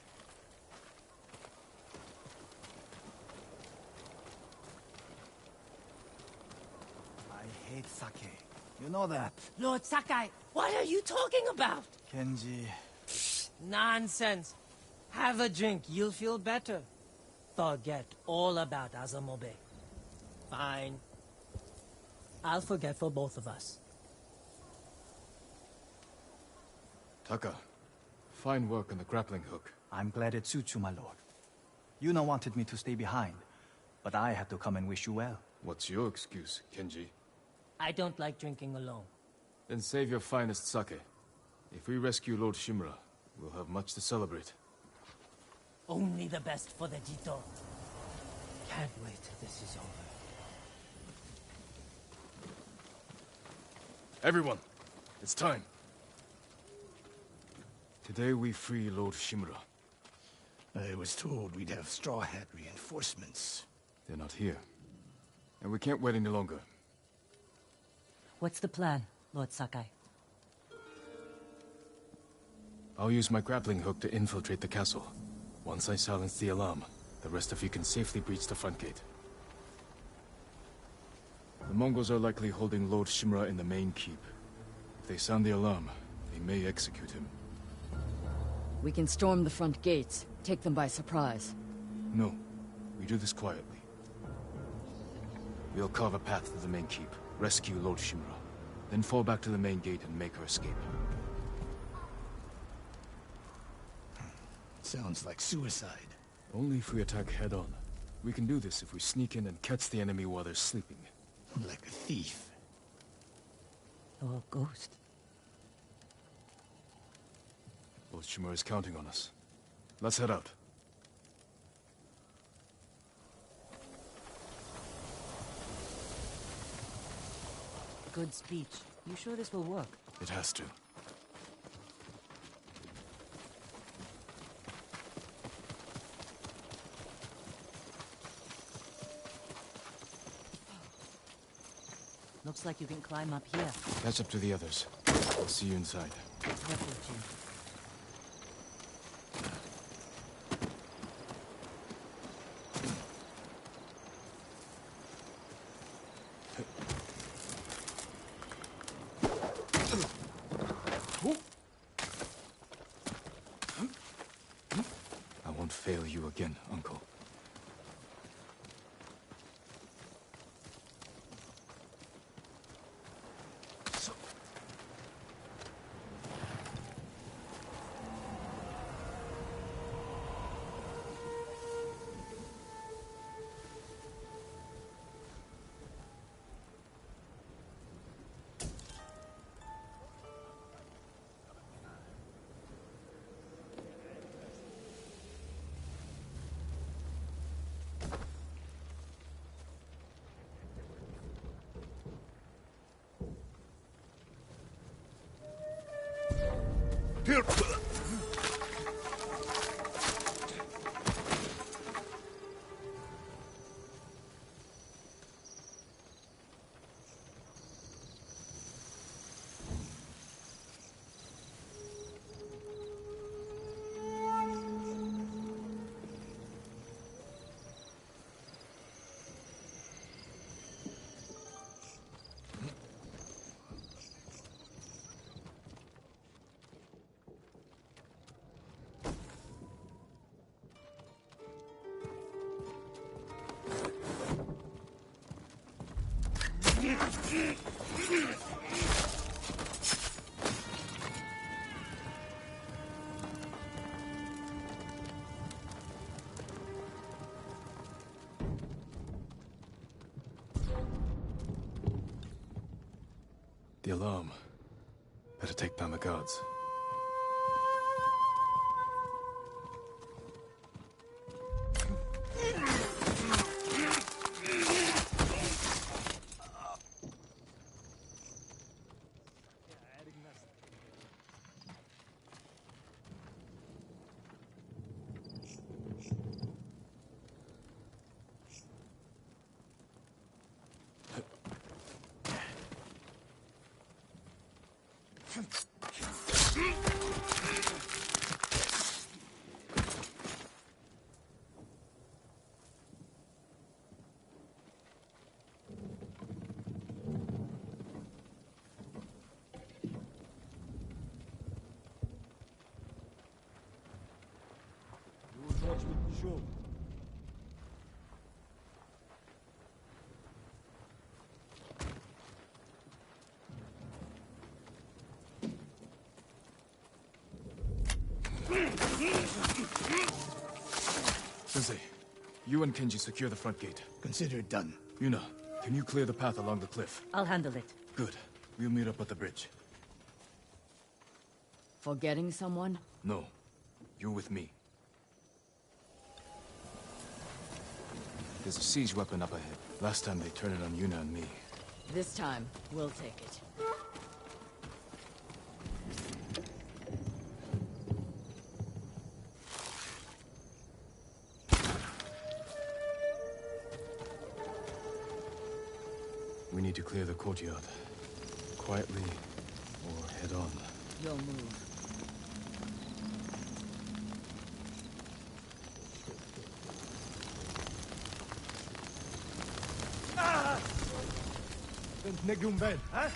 I hate sake. You know that. Lord Sakai, what are you talking about? Kenji. Nonsense. Have a drink, you'll feel better. Forget all about Azamobe. Fine. I'll forget for both of us. Taka, fine work on the grappling hook. I'm glad it suits you, my lord. Yuna wanted me to stay behind, but I had to come and wish you well. What's your excuse, Kenji? I don't like drinking alone. Then save your finest sake. If we rescue Lord Shimura, we'll have much to celebrate. Only the best for the Jito. Can't wait till this is over. Everyone, it's time. Today we free Lord Shimura. I was told we'd have Straw Hat reinforcements. They're not here. And we can't wait any longer. What's the plan, Lord Sakai? I'll use my grappling hook to infiltrate the castle. Once I silence the alarm, the rest of you can safely breach the front gate. The Mongols are likely holding Lord Shimura in the main keep. If they sound the alarm, they may execute him. We can storm the front gates, take them by surprise. No, we do this quietly. We'll carve a path to the main keep, rescue Lord Shimura, then fall back to the main gate and make her escape. Sounds like suicide. Only if we attack head-on. We can do this if we sneak in and catch the enemy while they're sleeping. Like a thief. Or a ghost. Lord Shimura is counting on us. Let's head out. Good speech. You sure this will work? It has to. Looks like you can climb up here. Catch up to the others. I'll see you inside. Careful, Jin. again, Uncle. The alarm. Better take down the guards. Sensei, you and Kenji secure the front gate. Consider it done. Yuna, can you clear the path along the cliff? I'll handle it. Good. We'll meet up at the bridge. Forgetting someone? No. You're with me. There's a siege weapon up ahead. Last time they turned it on Yuna and me. This time, we'll take it. We need to clear the courtyard. Quietly, or head on. You'll move. Negumben, huh?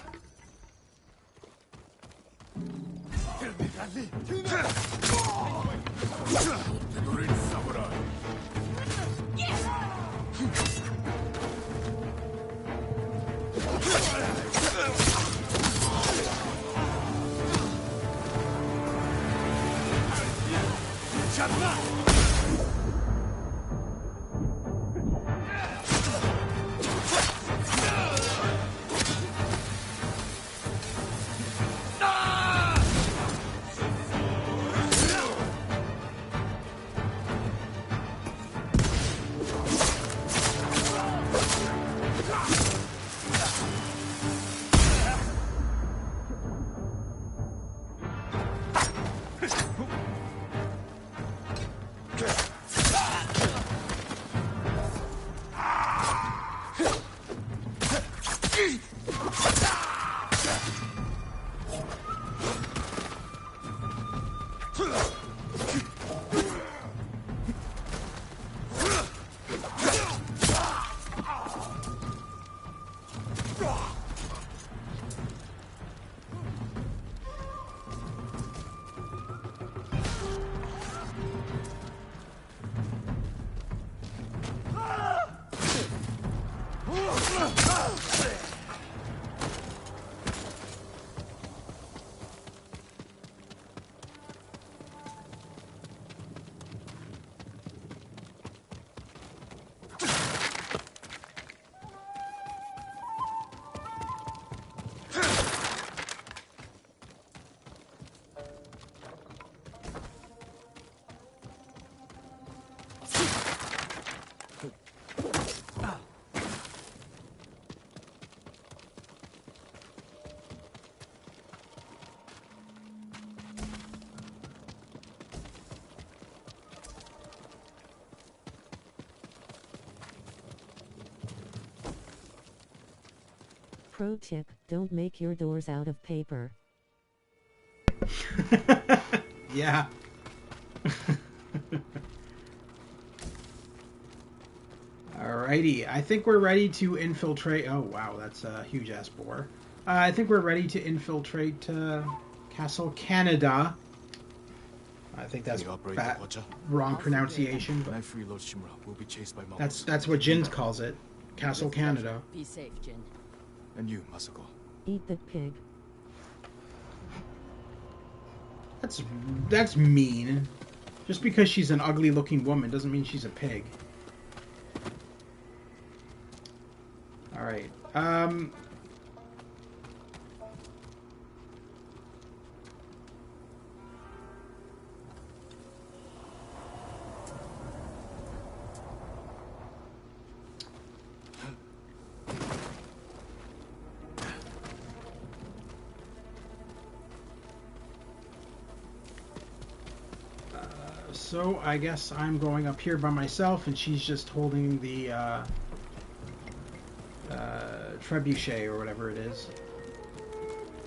Pro tip, don't make your doors out of paper. Yeah. Alrighty, I think we're ready to infiltrate... Oh, wow, that's a huge-ass boar. I think we're ready to infiltrate Castle Canada. I think that's wrong pronunciation. When I free Lord Shimura, we'll be chased by Mongols. That's what Jin calls it. Castle Canada. Be safe, Jin. And you, Masako. Eat the pig. That's mean. Just because she's an ugly-looking woman doesn't mean she's a pig. Alright. So I guess I'm going up here by myself, and she's just holding the trebuchet or whatever it is.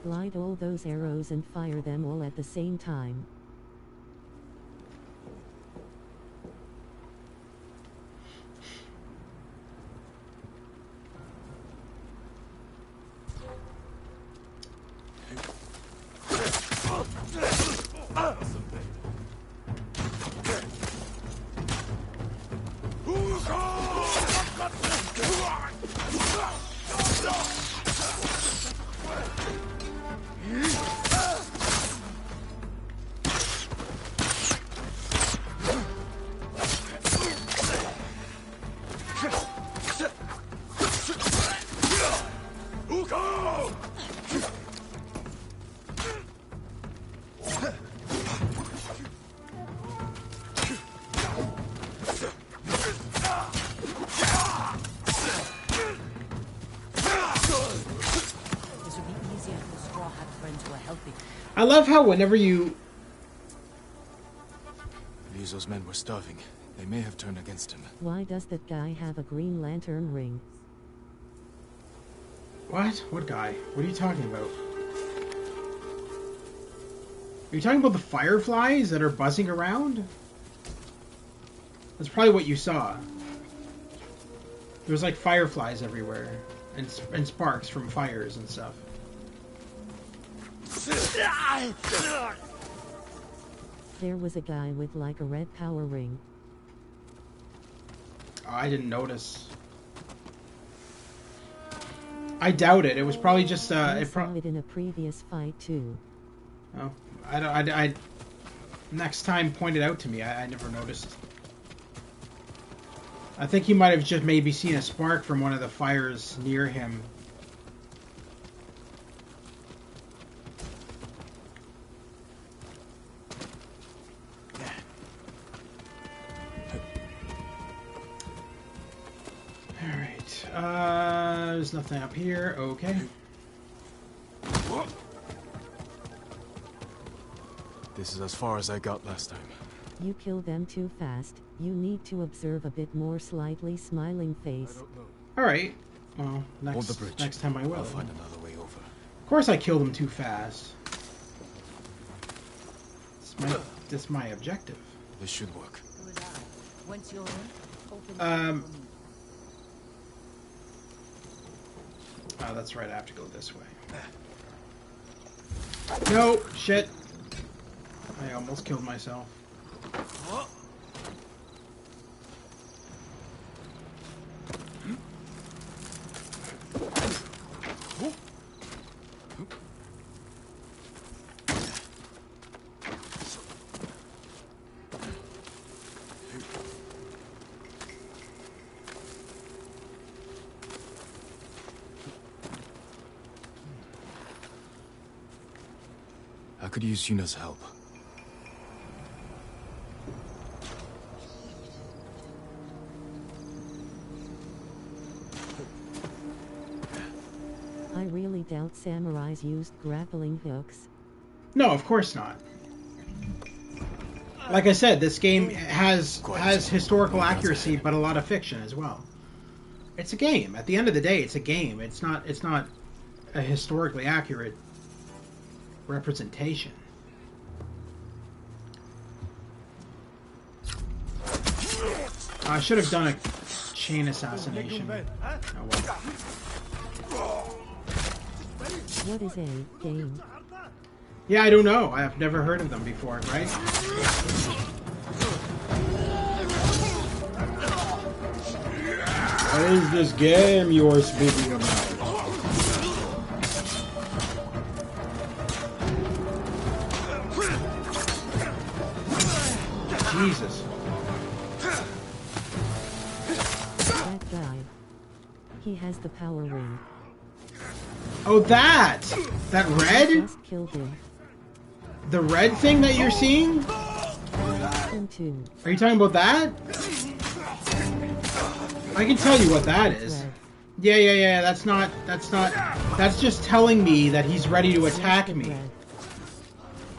Light all those arrows and fire them all at the same time. I love how whenever you... Lizo's men were starving. They may have turned against him. Why does that guy have a Green Lantern ring? What? What guy? What are you talking about? Are you talking about the fireflies that are buzzing around? That's probably what you saw. There's like fireflies everywhere. And sparks from fires and stuff. There was a guy with like a red power ring. Oh, I didn't notice. I doubt it. It was probably just I saw it in a previous fight too. Oh, I next time point it out to me. I never noticed. I think he might have just maybe seen a spark from one of the fires near him. There's nothing up here. Okay. This is as far as I got last time. You kill them too fast. You need to observe a bit more slightly smiling face. Alright. Well, next time I will. I'll find another way over. Of course I killed them too fast. That's my objective. This should work. Once you're in, open Oh, that's right. I have to go this way. No! Shit! I almost killed myself. I could use Yuna's help. I really doubt samurais used grappling hooks. No, of course not. Like I said, this game has historical accuracy, but a lot of fiction as well. It's a game. At the end of the day, it's a game. It's not a historically accurate representation. I should have done a chain assassination. Oh well. What is a game? Yeah, I don't know. I've never heard of them before, right? What is this game you are speaking about? Jesus. That guy. He has the power ring. Oh, that red? Just killed him. The red thing that you're seeing? Are you talking about that? I can tell you what that is. Yeah. That's just telling me that he's ready to attack me.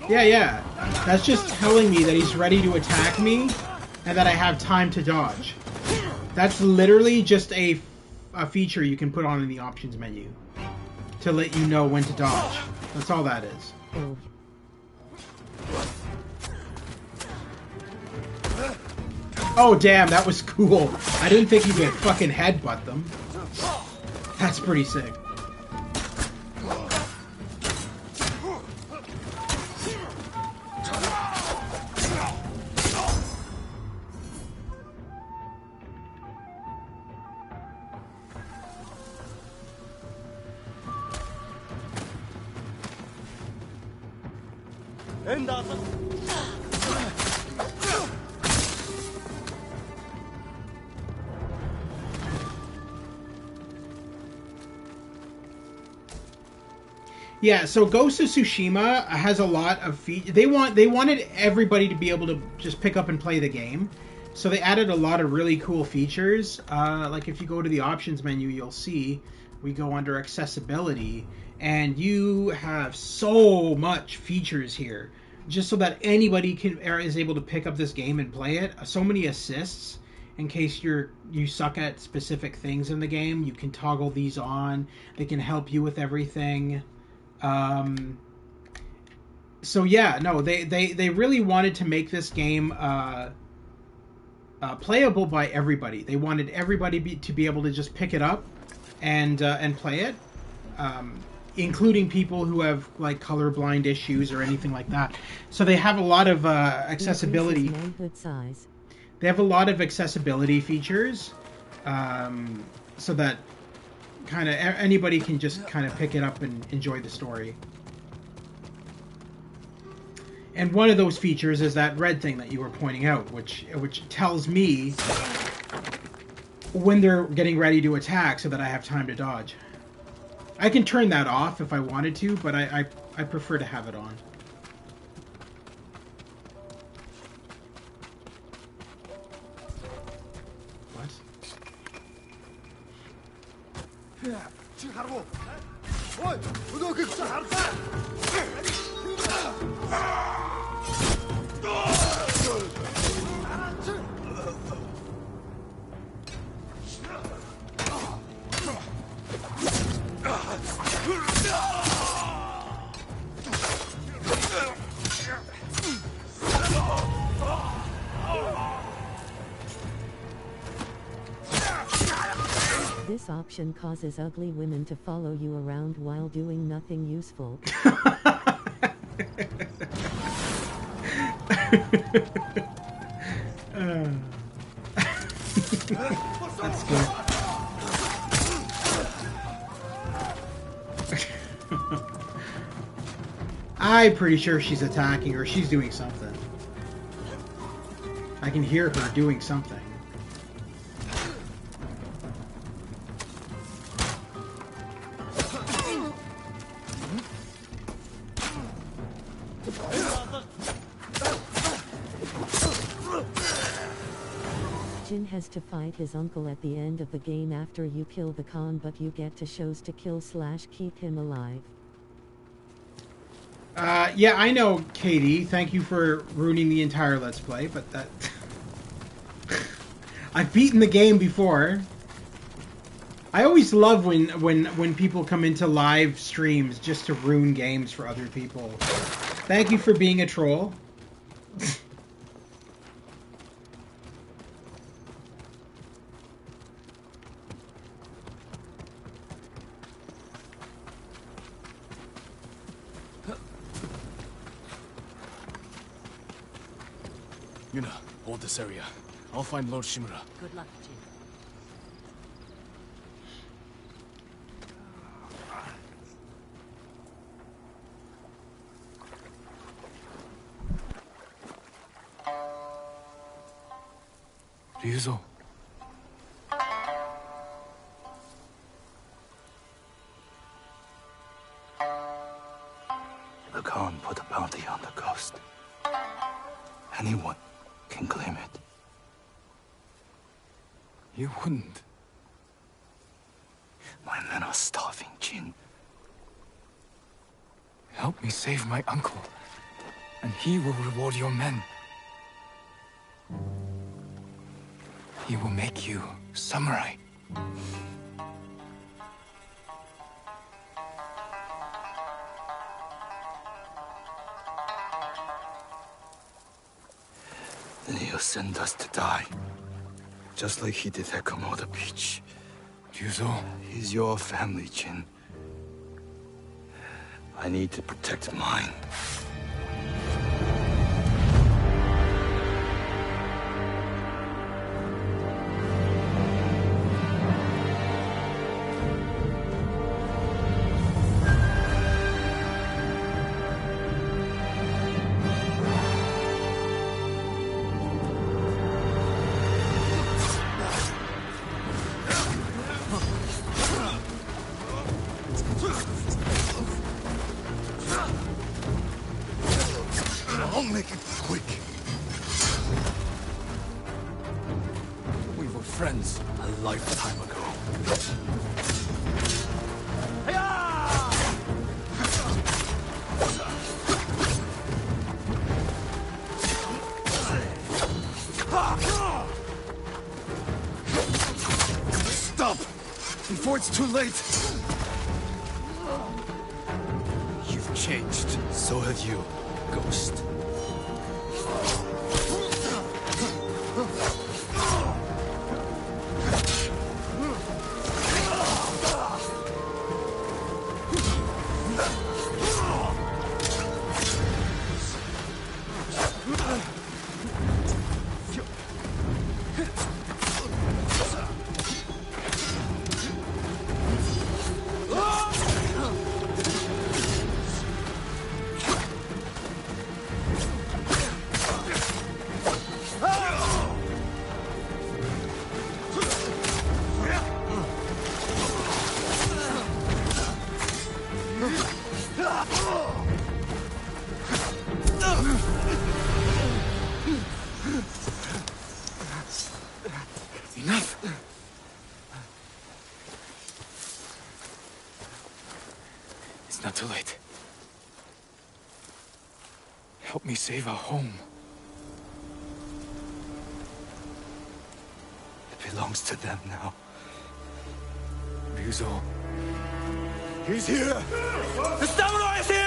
Yeah. That's just telling me that he's ready to attack me and that I have time to dodge. That's literally just a feature you can put on in the options menu to let you know when to dodge. That's all that is. Oh damn, that was cool. I didn't think you could fucking headbutt them. That's pretty sick. Yeah, so Ghost of Tsushima has a lot of features. They wanted everybody to be able to just pick up and play the game, so they added a lot of really cool features. Like if you go to the options menu, you'll see we go under accessibility, and you have so much features here, just so that anybody is able to pick up this game and play it. So many assists. In case you suck at specific things in the game, you can toggle these on. They can help you with everything. So yeah, no, they really wanted to make this game playable by everybody. They wanted everybody to be able to just pick it up and play it, including people who have like colorblind issues or anything like that. So they have a lot of accessibility. They have a lot of accessibility features, so that kind of anybody can just kind of pick it up and enjoy the story. And one of those features is that red thing that you were pointing out, which tells me when they're getting ready to attack so that I have time to dodge. I can turn that off if I wanted to, but I prefer to have it on. This option causes ugly women to follow you around while doing nothing useful. That's good. I'm pretty sure she's attacking or she's doing something. I can hear her doing something. Jin has to fight his uncle at the end of the game after you kill the Khan, but you get to shows to kill / keep him alive. Yeah, I know, Katie. Thank you for ruining the entire Let's Play, but that... I've beaten the game before. I always love when people come into live streams just to ruin games for other people. Thank you for being a troll. Yuna, hold this area. I'll find Lord Shimura. Good luck, Jin. Ryuzo. The Khan put a bounty on the ghost. Anyone can claim it. You wouldn't. My men are starving, Jin. Help me save my uncle, and he will reward your men. He will make you samurai. Then he'll send us to die. Just like he did at Komoda Beach. Ryuzo? He's your family, Jin. I need to protect mine. I'll make it quick. We were friends a lifetime ago. Stop! Before it's too late! You've changed. So have you, Ghost. Enough! It's not too late. Help me save our home. It belongs to them now. Ryuzo. He's here! The samurai is here!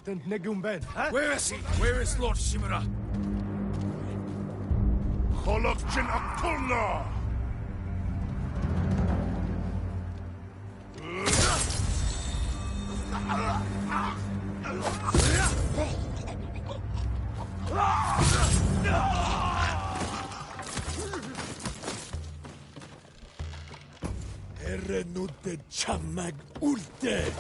Where is he? Where is Lord Shimura? Holok Jin Akulna! Erenude chamag ulte!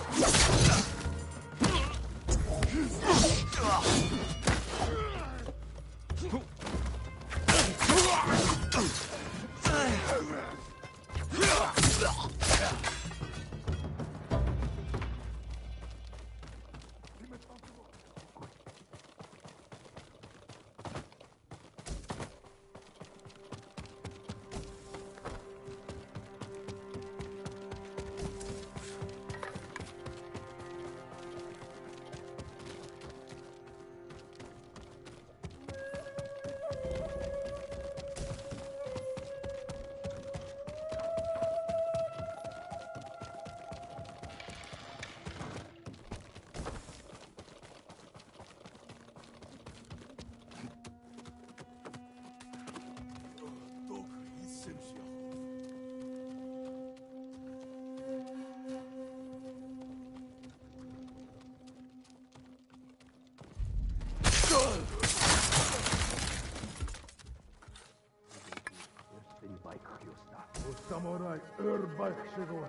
Samurai Erbach Shigoy.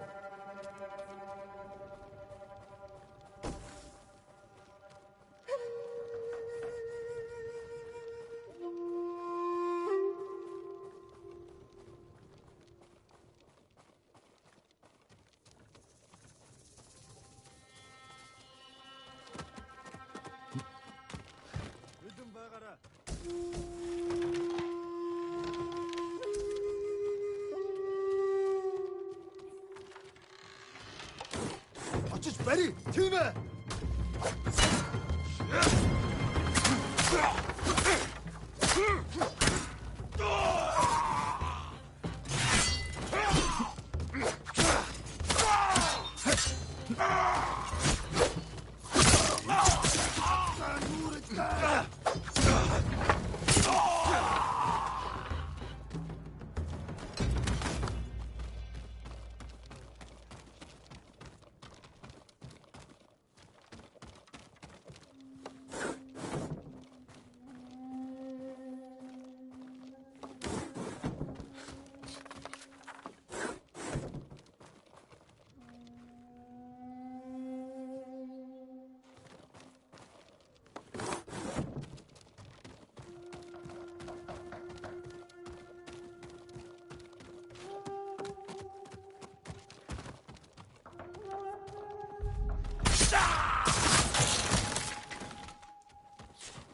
Ready, team it!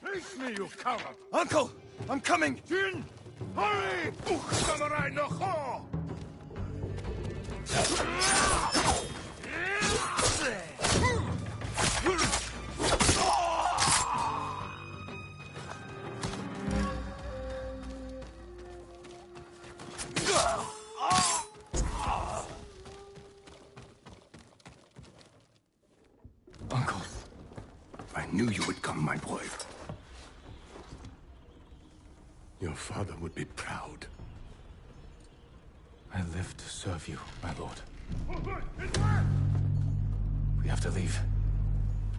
Face me, you coward! Uncle, I'm coming! Jin! Hurry! Samurai no Ho! Uncle, I knew you would come, my boy. Your father would be proud. I live to serve you, my lord. We have to leave.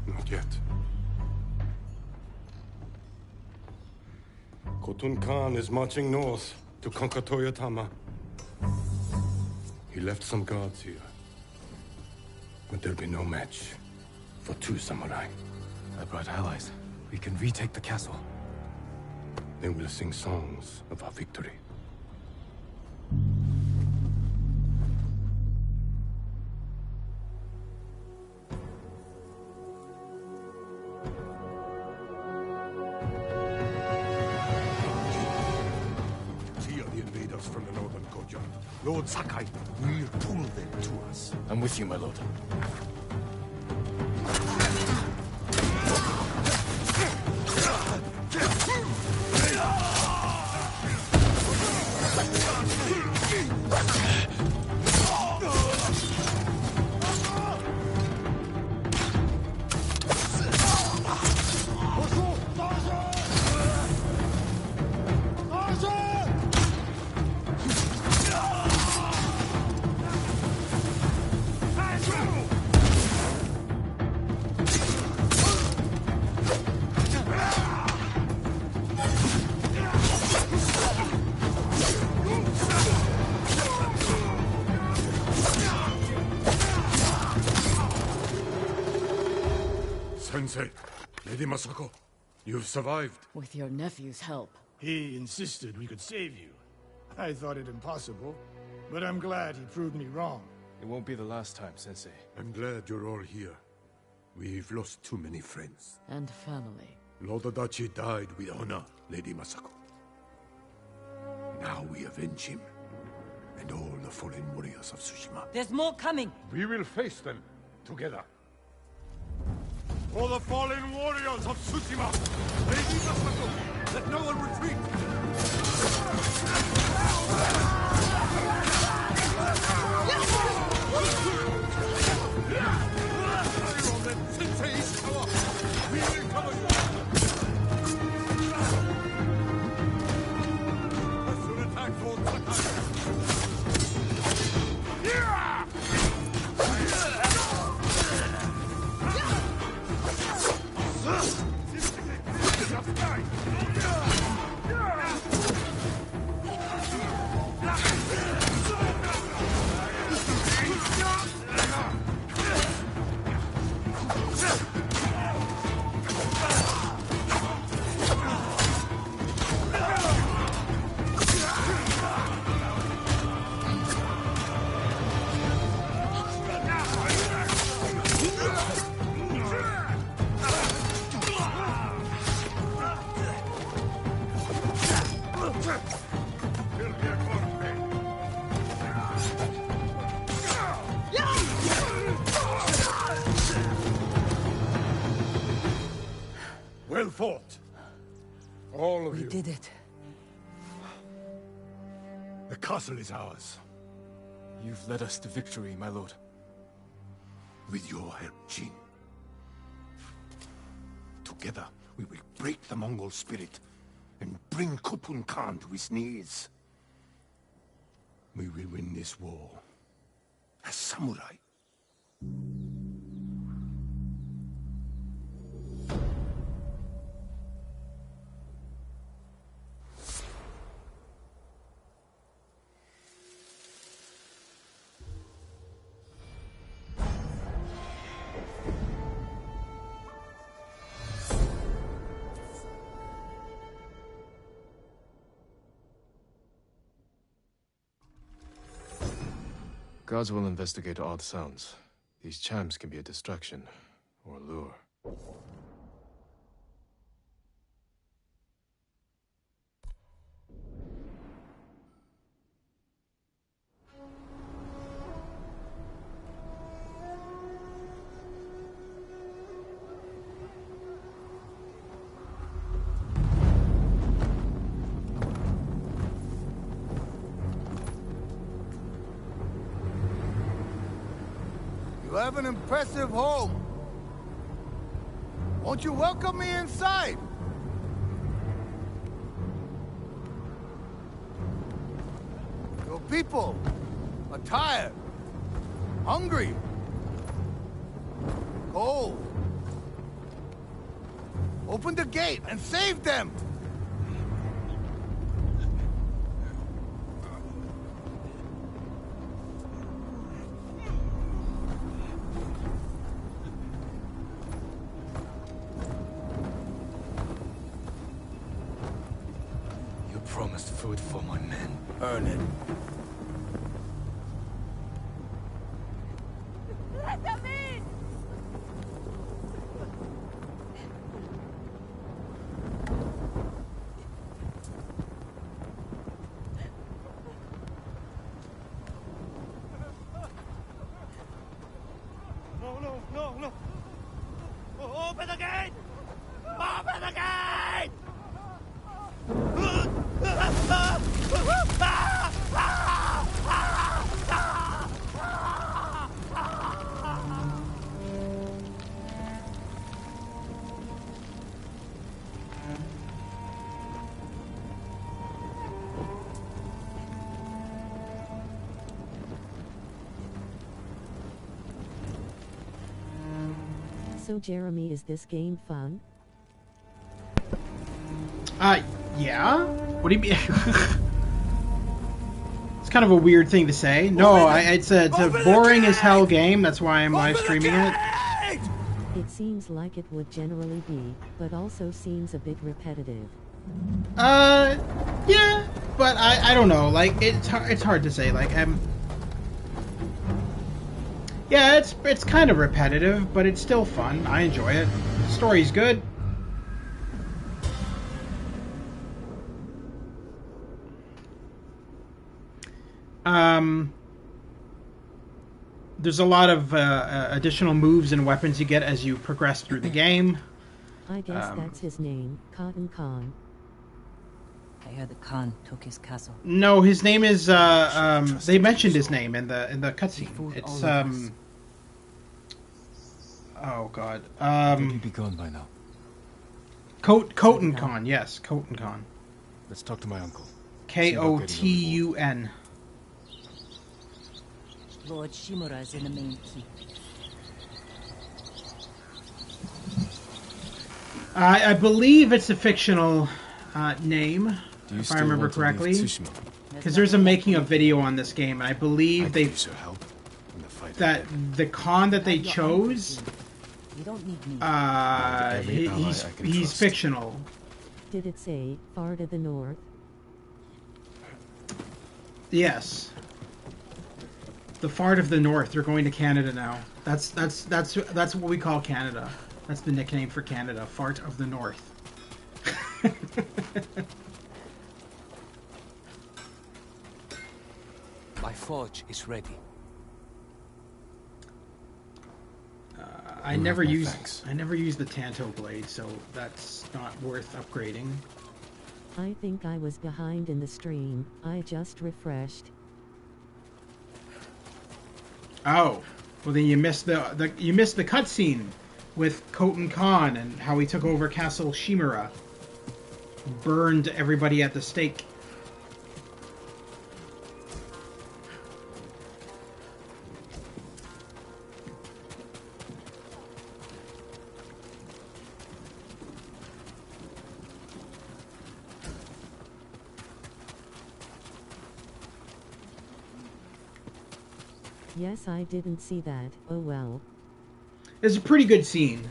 Not yet. Kotal Khan is marching north to conquer Toyotama. He left some guards here. But there'll be no match for 2 samurai. I brought allies. We can retake the castle. They will sing songs of our victory. See the invaders from the northern courtyard. Lord Sakai will pull them to us. I'm with you, my lord. Sensei, Lady Masako, you've survived. With your nephew's help. He insisted we could save you. I thought it impossible, but I'm glad he proved me wrong. It won't be the last time, Sensei. I'm glad you're all here. We've lost too many friends. And family. Lord Adachi died with honor, Lady Masako. Now we avenge him, and all the fallen warriors of Tsushima. There's more coming! We will face them together. For the fallen warriors of Tsushima, Lady Masako, let no one retreat! We will cover you! Let's attack Fort Sakai! Well fought. All of you. We did it. The castle is ours. You've led us to victory, my lord. With your help, Jin. Together, we will break the Mongol spirit and bring Kotal Khan to his knees. We will win this war as samurai. Gods will investigate odd sounds. These chimes can be a distraction, or a lure. You have an impressive home. Won't you welcome me inside? Your people are tired, hungry, cold. Open the gate and save them! Promised food for my men. Earn it. Let them in! No! Open the gate! Open the gate! So Jeremy, is this game fun? Yeah? What do you mean? It's kind of a weird thing to say. No, it's a boring as hell game. That's why I'm live streaming it. It Seems like it would generally be, but also seems a bit repetitive. Yeah, but I don't know. Like it's hard to say. Like yeah, it's kind of repetitive, but it's still fun. I enjoy it. The story's good. There's a lot of additional moves and weapons you get as you progress through the game. I guess that's his name, Kotal Khan. I heard the Khan took his castle. No, his name is. They mentioned his name in the cutscene. It's Oh God. Would he be gone by now? Kotal Khan, yes, Kotal Khan. Let's talk to my uncle. Kotun. Lord Shimura is in the main keep. I believe it's a fictional name, if I remember correctly. Because there's a making of video on this game, and I believe that the Khan that they chose, he's fictional. Did it say far to the north? Yes. The fart of the north. They're going to Canada now. That's what we call Canada. That's the nickname for Canada. Fart of the north. My forge is ready. I never use the Tanto blade, so that's not worth upgrading. I think I was behind in the stream. I just refreshed. Oh, well then you missed the cutscene with Kotal Khan and how he took over Castle Shimura, burned everybody at the stake. Yes, I didn't see that. Oh well. It's a pretty good scene.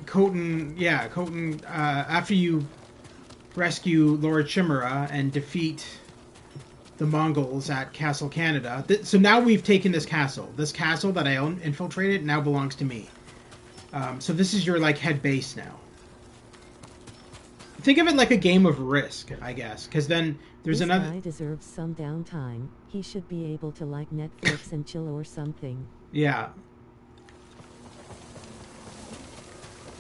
Kotal, after you rescue Lord Shimura and defeat the Mongols at Castle Canada. So now we've taken this castle. This castle that I infiltrated now belongs to me. So this is your like head base now. Think of it like a game of Risk, I guess, because then there's this another. Guy deserves some downtime. He should be able to like Netflix and chill or something. Yeah.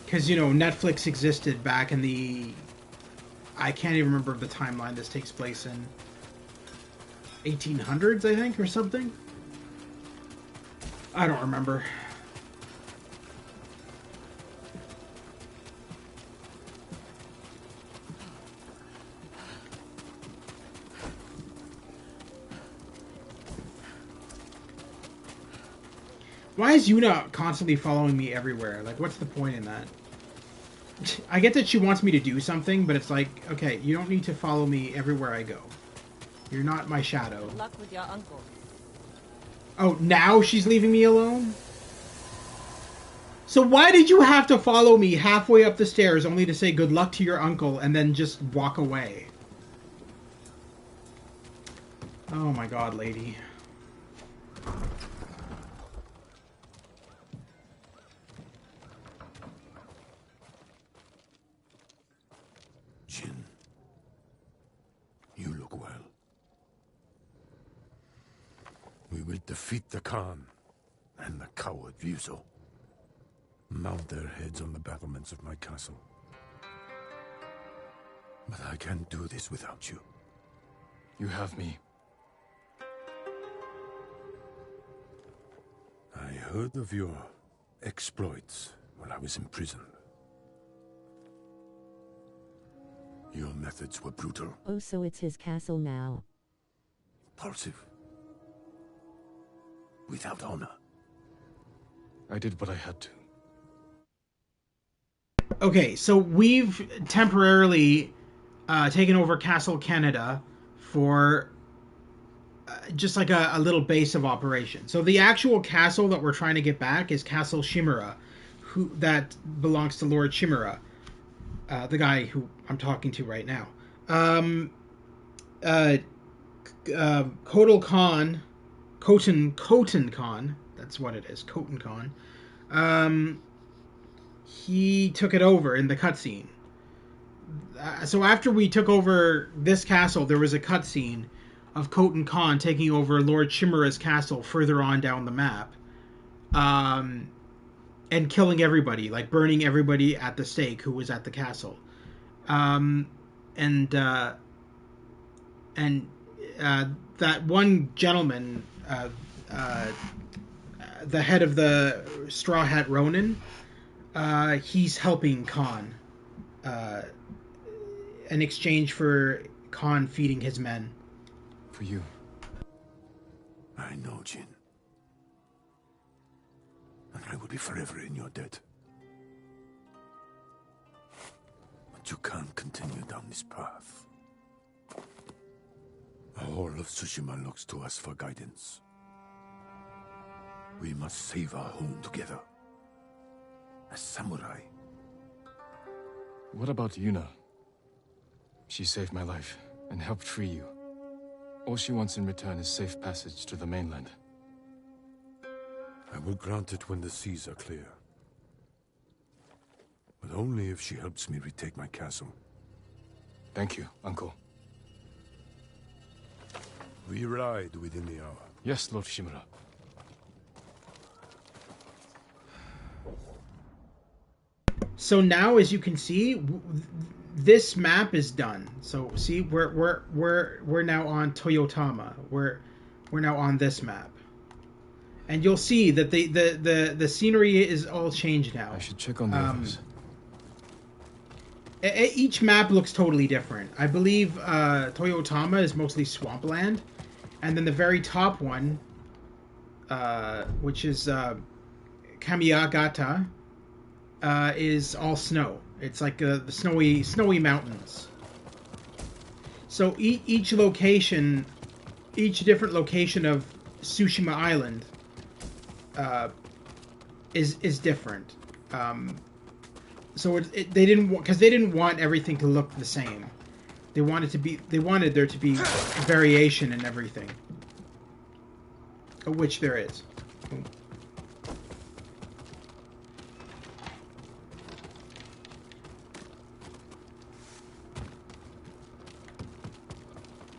Because, you know, Netflix existed back in the... I can't even remember the timeline this takes place in. 1800s, I think, or something? I don't remember. Why is Yuna constantly following me everywhere? Like, what's the point in that? I get that she wants me to do something, but it's like, okay, you don't need to follow me everywhere I go. You're not my shadow. Good luck with your uncle. Oh, now she's leaving me alone? So why did you have to follow me halfway up the stairs only to say good luck to your uncle and then just walk away? Oh my god, lady. Jin, you look well. We will defeat the Khan and the coward Ryuzo. Mount their heads on the battlements of my castle. But I can't do this without you. You have me. I heard of your exploits while I was in prison. Your methods were brutal. Oh, so it's his castle now. Impulsive. Without honor. I did what I had to. Okay, so we've temporarily taken over Castle Canada for just like a little base of operation. So the actual castle that we're trying to get back is Castle Shimura, that belongs to Lord Chimera, the guy who I'm talking to right now. Kotal Khan, Kotal Khan, that's what it is, Kotal Khan. He took it over in the cutscene. So after we took over this castle, there was a cutscene of Kotal Khan taking over Lord Chimera's castle further on down the map, and killing everybody, like burning everybody at the stake who was at the castle. That one gentleman, the head of the Straw Hat Ronin, he's helping Khan in exchange for Khan feeding his men. For you. I know, Jin. And I will be forever in your debt. But you can't continue down this path. All of Tsushima looks to us for guidance. We must save our home together. As samurai. What about Yuna? She saved my life and helped free you. All she wants in return is safe passage to the mainland. I will grant it when the seas are clear. But only if she helps me retake my castle. Thank you, Uncle. We ride within the hour. Yes, Lord Shimura. So now, as you can see, this map is done. So see, we're now on Toyotama. We're now on this map, and you'll see that the scenery is all changed now. I should check on the others. Each map looks totally different. I believe Toyotama is mostly swampland, and then the very top one, which is Kamiyagata, is all snow. It's like the snowy mountains. So each different location of Tsushima Island is different. So they didn't want everything to look the same. They wanted there to be variation in everything, which there is.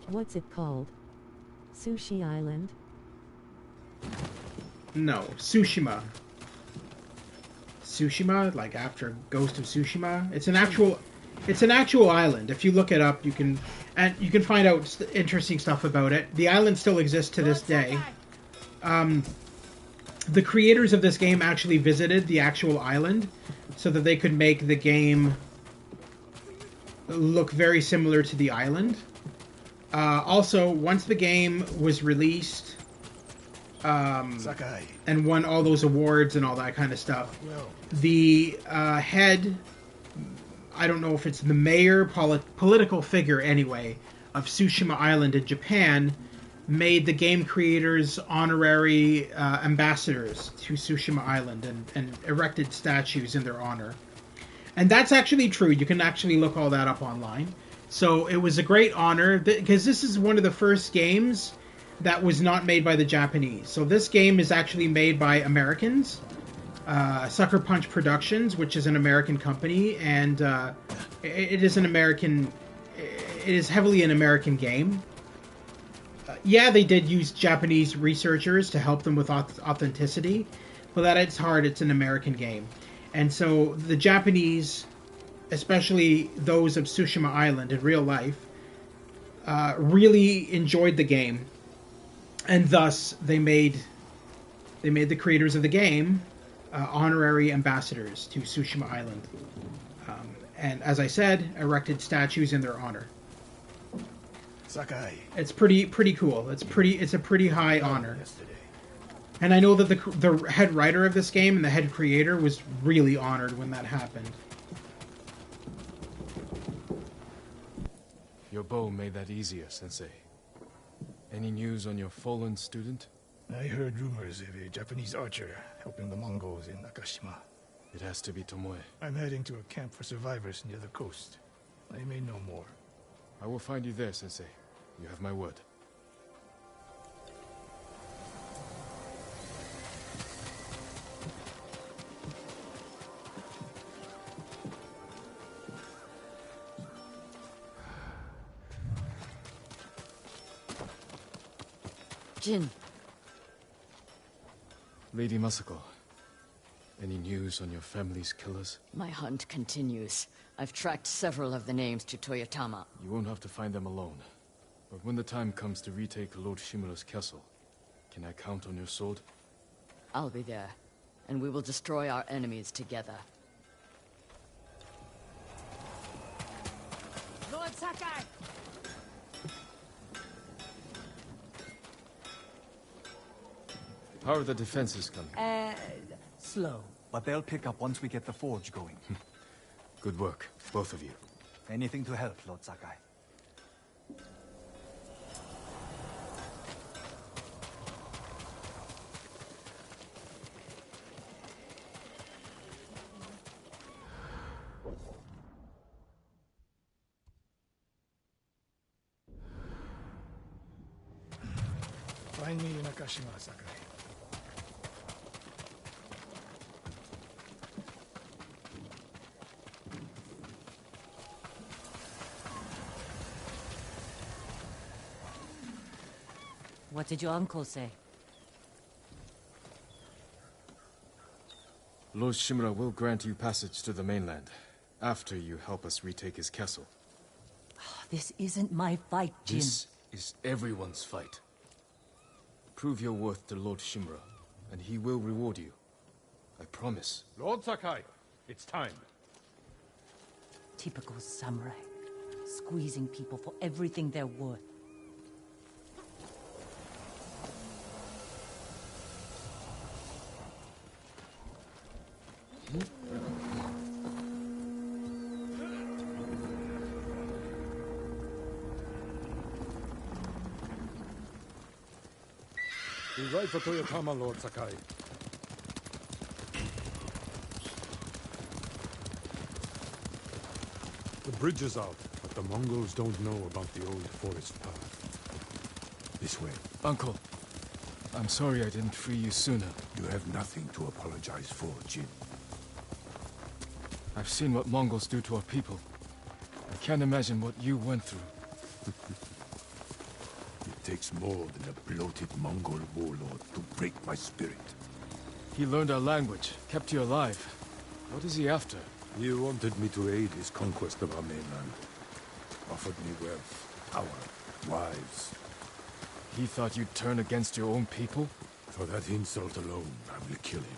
What's it called? Sushi Island? No, Tsushima. Tsushima, like after Ghost of Tsushima. It's an actual island. If you look it up, you can find out interesting stuff about it. The island still exists to this day. The creators of this game actually visited the actual island so that they could make the game look very similar to the island. Also, once the game was released, Sakai. and won all those awards and all that kind of stuff, the head, I don't know if it's the mayor, political figure anyway, of Tsushima Island in Japan, made the game creators honorary ambassadors to Tsushima Island and erected statues in their honor. And that's actually true. You can actually look all that up online. So it was a great honor, because this is one of the first games that was not made by the Japanese. So this game is actually made by Americans, SuckerPunch Productions, which is an American company, and it is heavily an American game. Yeah, they did use Japanese researchers to help them with authenticity, but at its heart, it's an American game. And so the Japanese, especially those of Tsushima Island in real life, really enjoyed the game, and thus they made the creators of the game honorary ambassadors to Tsushima Island, and as I said, erected statues in their honor. Sakai. It's pretty cool. It's a pretty high honor. And I know that the head writer of this game and the head creator was really honored when that happened. Your bow made that easier, Sensei. Any news on your fallen student? I heard rumors of a Japanese archer helping the Mongols in Nakashima. It has to be Tomoe. I'm heading to a camp for survivors near the coast. I may know more. I will find you there, Sensei. You have my word. Jin. Lady Masako, any news on your family's killers? My hunt continues. I've tracked several of the names to Toyotama. You won't have to find them alone. But when the time comes to retake Lord Shimura's castle, can I count on your sword? I'll be there, and we will destroy our enemies together. Lord Sakai! How are the defenses coming? Slow. But they'll pick up once we get the forge going. Good work, both of you. Anything to help, Lord Sakai. Find me in Akashima, Sakai. What did your uncle say? Lord Shimura will grant you passage to the mainland, after you help us retake his castle. This isn't my fight, Jin. This is everyone's fight. Prove your worth to Lord Shimura, and he will reward you. I promise. Lord Sakai, it's time. Typical samurai. Squeezing people for everything they're worth. We ride for Toyotama, Lord Sakai. The bridge is out, but the Mongols don't know about the old forest path. This way. Uncle, I'm sorry I didn't free you sooner. You have nothing to apologize for, Jin. I've seen what Mongols do to our people. I can't imagine what you went through. It takes more than a bloated Mongol warlord to break my spirit. He learned our language, kept you alive. What is he after? He wanted me to aid his conquest of our mainland. Offered me wealth, power, wives. He thought you'd turn against your own people? For that insult alone, I will kill him.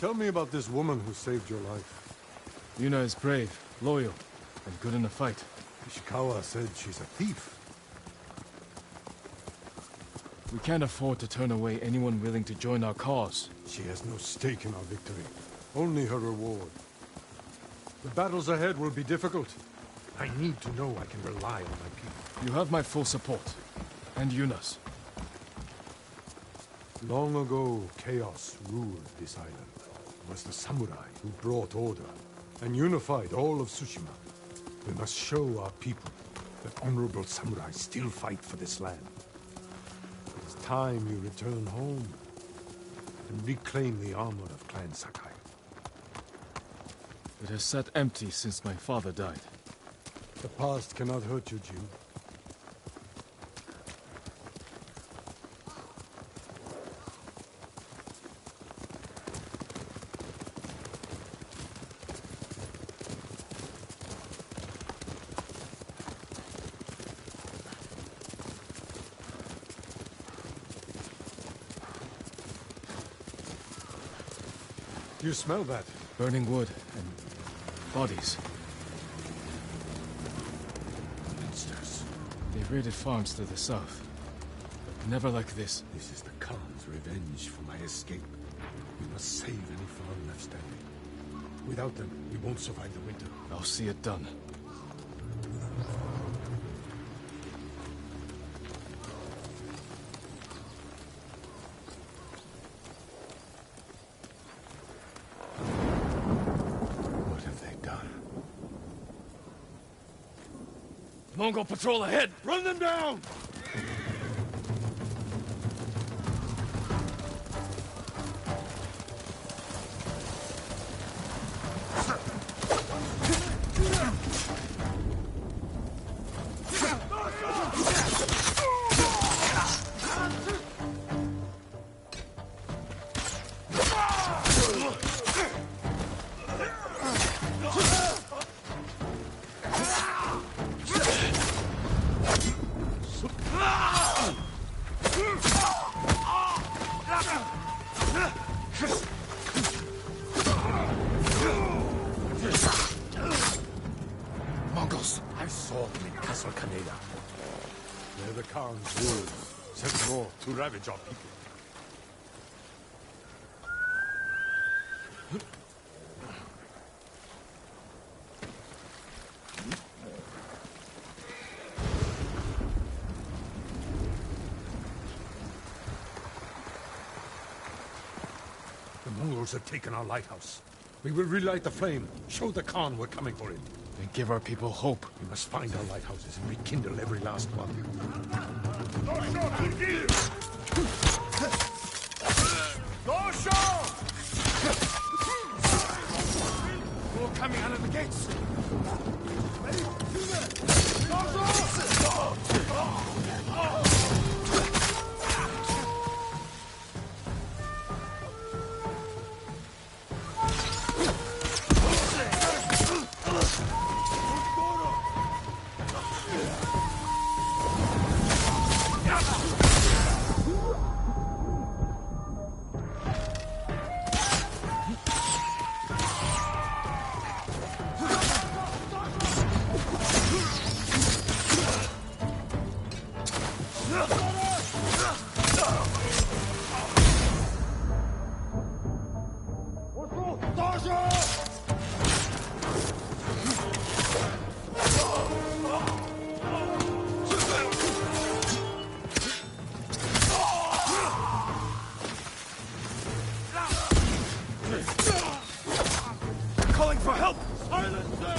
Tell me about this woman who saved your life. Yuna is brave, loyal, and good in a fight. Ishikawa said she's a thief. We can't afford to turn away anyone willing to join our cause. She has no stake in our victory, only her reward. The battles ahead will be difficult. I need to know I can rely on my people. You have my full support, and Yuna's. Long ago, chaos ruled this island. It was the samurai who brought order and unified all of Tsushima. We must show our people that honorable samurai still fight for this land. It's time you return home and reclaim the armor of Clan Sakai. It has sat empty since my father died. The past cannot hurt you, Jin. You smell that? Burning wood and bodies. Monsters. They raided farms to the south. But never like this. This is the Khan's revenge for my escape. We must save any farm left standing. Without them, we won't survive the winter. I'll see it done. Mongol patrol ahead! Run them down! Mongols! I saw them in Castle Kaneda. They're the Khan's wolves, sent north to ravage our people. The Mongols have taken our lighthouse. We will relight the flame, show the Khan we're coming for him. And give our people hope. We must find our lighthouses and rekindle every last one. More coming out of the gates! Calling for help! Silence them!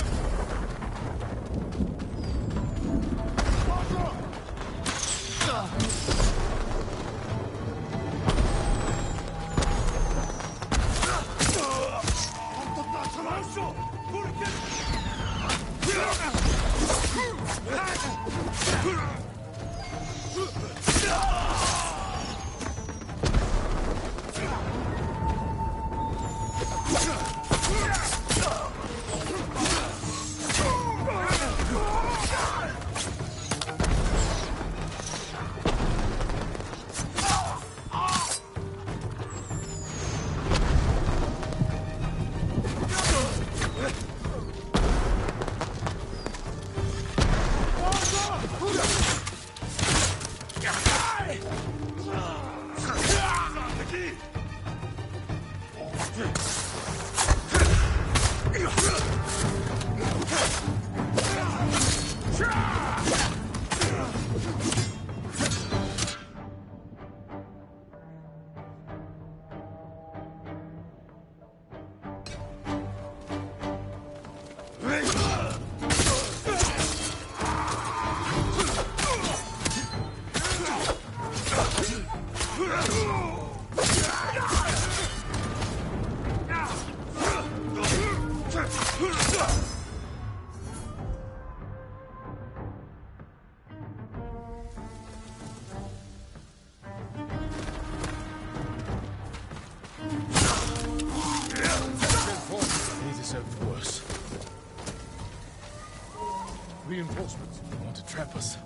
Reinforcements. They want to trap us.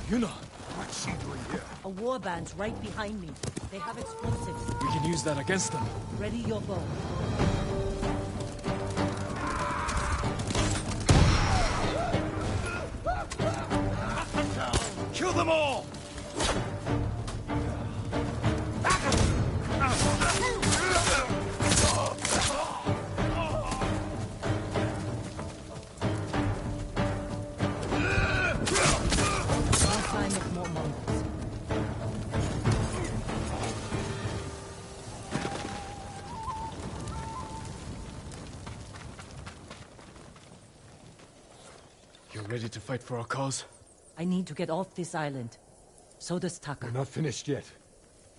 Yuna! What's she doing here? A warband's right behind me. They have explosives. We can use that against them. Ready your bow. Kill them all! You're ready to fight for our cause? I need to get off this island. So does Taka. We're not finished yet.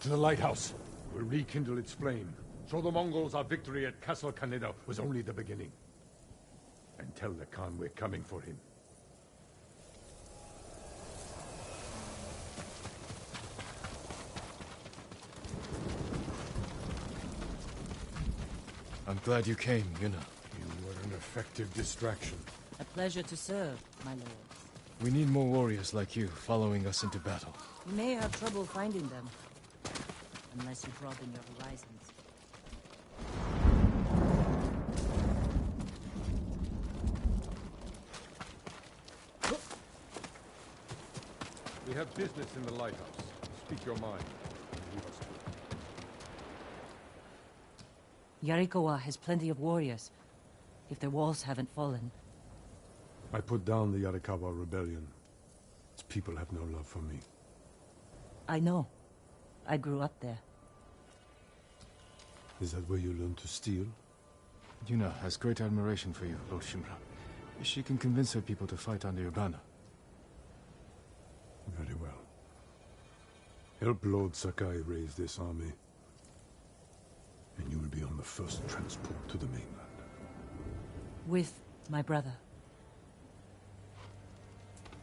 To the lighthouse. We'll rekindle its flame. Show the Mongols our victory at Castle Kaneda was only the beginning. And tell the Khan we're coming for him. I'm glad you came, Yuna. You were an effective distraction. A pleasure to serve, my lord. We need more warriors like you following us into battle. You may have trouble finding them. Unless you broaden your horizons. We have business in the lighthouse. Speak your mind. Leave us to it. Yarikawa has plenty of warriors. If their walls haven't fallen. I put down the Yarikawa rebellion. Its people have no love for me. I know. I grew up there. Is that where you learned to steal? Yuna has great admiration for you, Lord Shimura. She can convince her people to fight under your banner. Very well. Help Lord Sakai raise this army. And you will be on the first transport to the mainland. With my brother.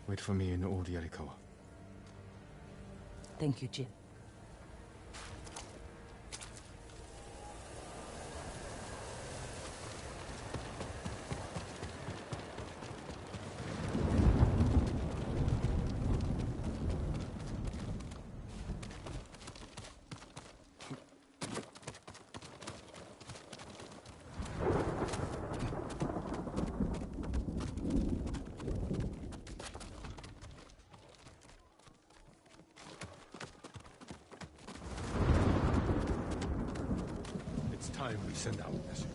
Wait for me in Old Yarikawa. Thank you, Jin. We send out a message.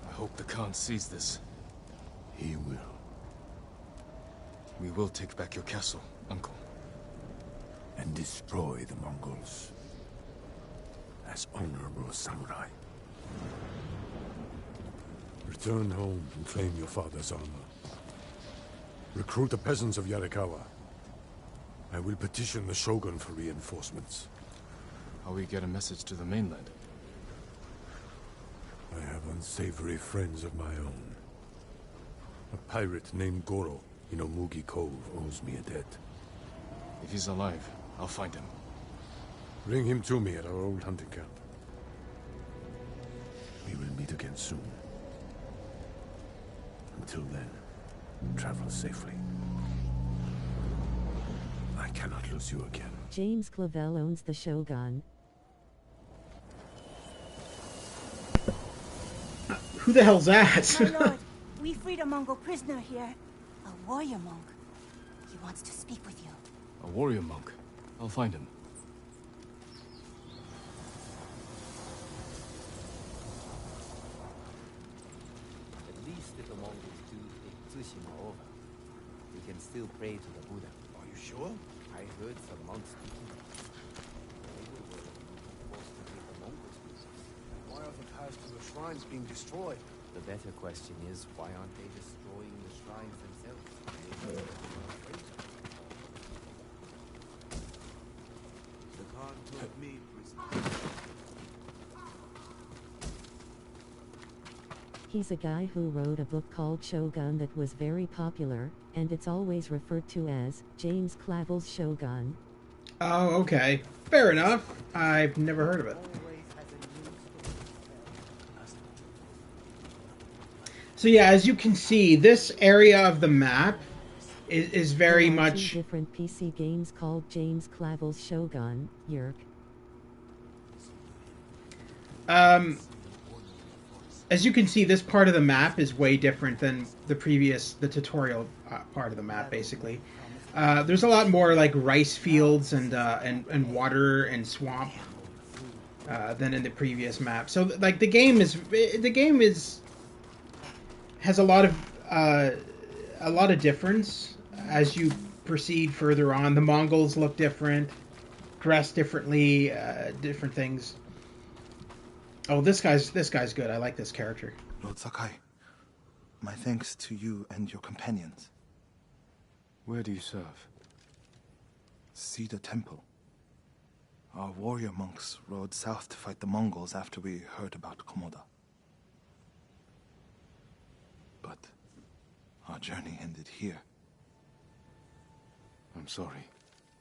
I hope the Khan sees this. He will. We will take back your castle, Uncle. And destroy the Mongols. As honorable samurai. Return home and claim your father's honor. Recruit the peasants of Yarikawa. I will petition the Shogun for reinforcements. How we get a message to the mainland? I have unsavory friends of my own. A pirate named Goro in Omugi Cove owes me a debt. If he's alive, I'll find him. Bring him to me at our old hunting camp. We will meet again soon. Until then, travel safely. I cannot lose you again. James Clavell owns the Shogun. Who the hell's that? My lord, we freed a Mongol prisoner here. A warrior monk. He wants to speak with you. A warrior monk. I'll find him. At least if the Mongols do take Tsushima over, we can still pray to the Buddha. Are you sure? I heard some monks speaking. They were worried we were forced to take the Mongols with us. Why are the paths to the shrines being destroyed? The better question is, why aren't they destroying the shrines themselves? The Khan took me prisoner. He's a guy who wrote a book called Shogun that was very popular, and it's always referred to as James Clavell's Shogun. Oh, okay. Fair enough. I've never heard of it. So yeah, as you can see, this area of the map is very there are much... two different PC games called James Clavell's Shogun, Yerk. As you can see, this part of the map is way different than the tutorial part of the map, basically. There's a lot more like rice fields and water and swamp. than in the previous map. So like the game has a lot of difference as you proceed further on. The Mongols look different, dress differently, different things. Oh, this guy's good. I like this character. Lord Sakai, my thanks to you and your companions. Where do you serve? Cedar Temple. Our warrior monks rode south to fight the Mongols after we heard about Komoda. But our journey ended here. I'm sorry.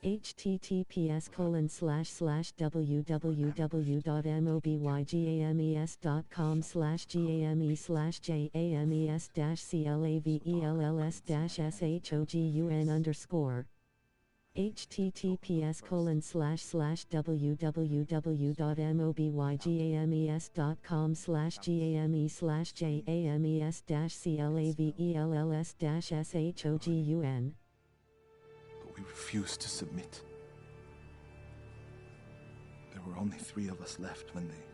https://www.mobygames.com/game/james/james/shogun_. https://www.mobygames.com/james/james/shogun. But we refused to submit. There were only 3 of us left when they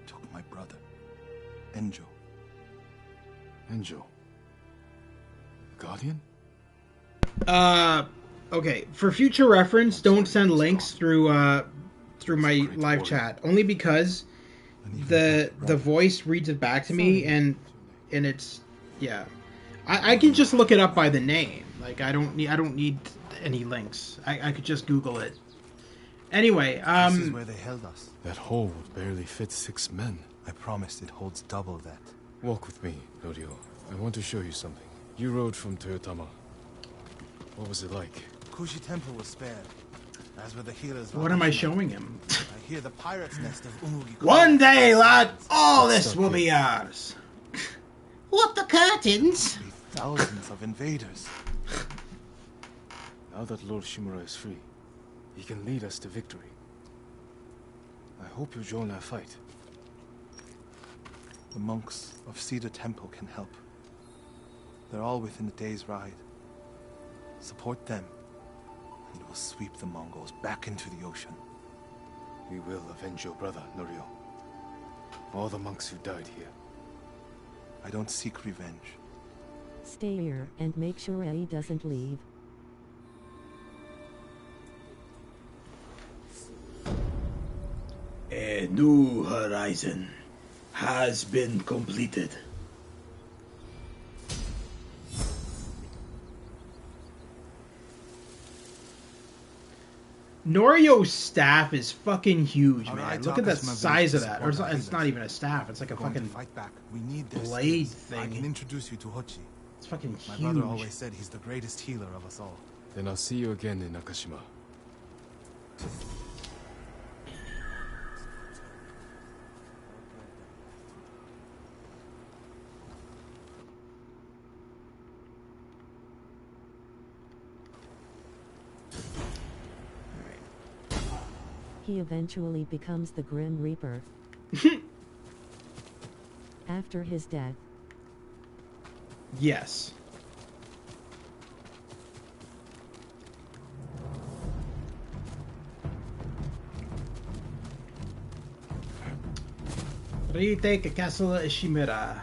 took my brother, Enjo. Enjo? Guardian? Okay. For future reference, don't send links through my live chat. Only because the voice reads it back to me, and it's yeah. I can just look it up by the name. Like I don't need any links. I could just Google it. Anyway, This is where they held us. That hole would barely fit 6 men. I promised it holds double that. Walk with me, Norio. I want to show you something. You rode from Toyotama. What was it like? Kushi Temple was spared, as were the healers. What am I showing him? I hear the pirate's nest of Umugi. One day, lad, all this will be ours. What the curtains? Thousands of invaders. Now that Lord Shimura is free, he can lead us to victory. I hope you join our fight. The monks of Cedar Temple can help. They're all within a day's ride. Support them, and we'll sweep the Mongols back into the ocean. We will avenge your brother, Norio. All the monks who died here. I don't seek revenge. Stay here and make sure Eddie doesn't leave. A new horizon has been completed. Norio's staff is fucking huge, Our man. eye Look at the talkers size of that. support Or our it's not healers. even a staff. It's like a We're going to fucking fight back. We need their blade skills. I thing. can introduce you to Hochi. It's fucking My huge. brother always said he's the greatest healer of us all. Then I'll see you again in Nakashima. He eventually becomes the Grim Reaper. After his death. Yes. Retake Castle Ishimura.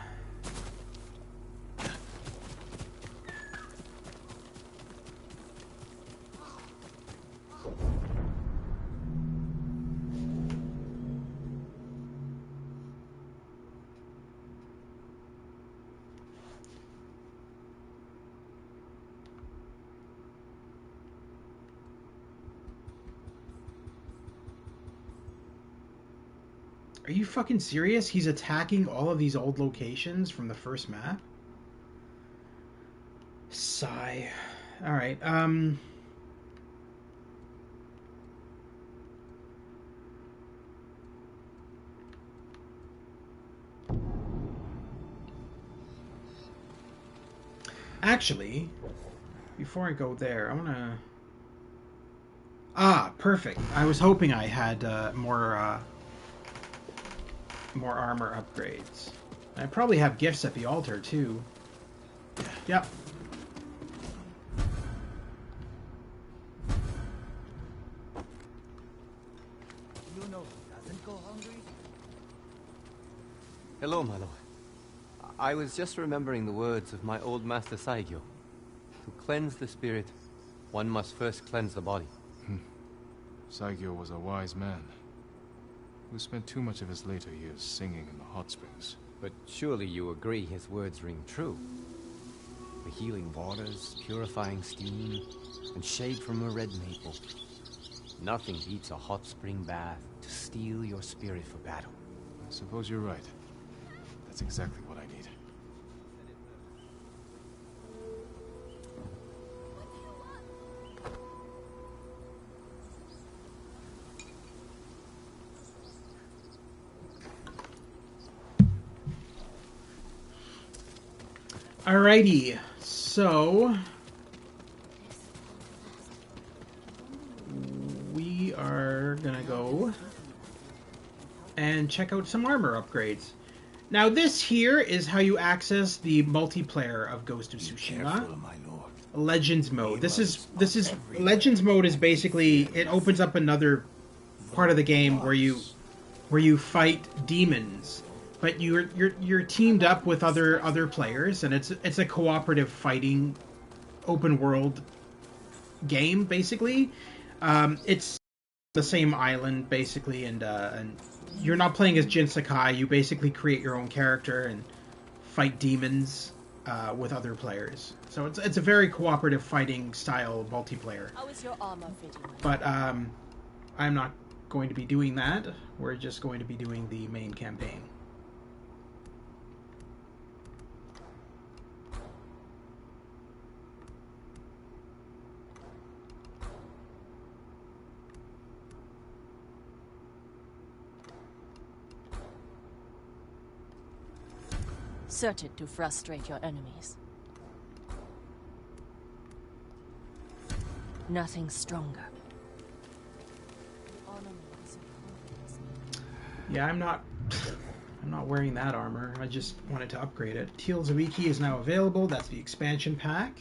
Are you fucking serious? He's attacking all of these old locations from the first map? Sigh. Alright, actually, before I go there, I wanna... Ah, perfect. I was hoping I had more armor upgrades. I probably have gifts at the altar too. Yep. You know who doesn't? go hungry? Hello, my lord. I was just remembering the words of my old master Saigyo. To cleanse the spirit, one must first cleanse the body. Saigyo was a wise man who spent too much of his later years singing in the hot springs. But surely you agree his words ring true. The healing waters, purifying steam, and shade from a red maple. Nothing beats a hot spring bath to steel your spirit for battle. I suppose you're right. That's exactly what I need. Alrighty, so we are gonna go and check out some armor upgrades. Now this here is how you access the multiplayer of Ghost of Tsushima. Legends mode. This is Legends mode is basically, it opens up another part of the game where you fight demons. But you're teamed up with other players, and it's a cooperative fighting, open world game basically. It's the same island basically, and you're not playing as Jin Sakai. You basically create your own character and fight demons with other players. So it's a very cooperative fighting style multiplayer. How is your armor fitting? But I'm not going to be doing that. We're just going to be doing the main campaign. Certain to frustrate your enemies. Nothing stronger. Yeah, I'm not wearing that armor. I just wanted to upgrade it. Teal Zawiki is now available. That's the expansion pack.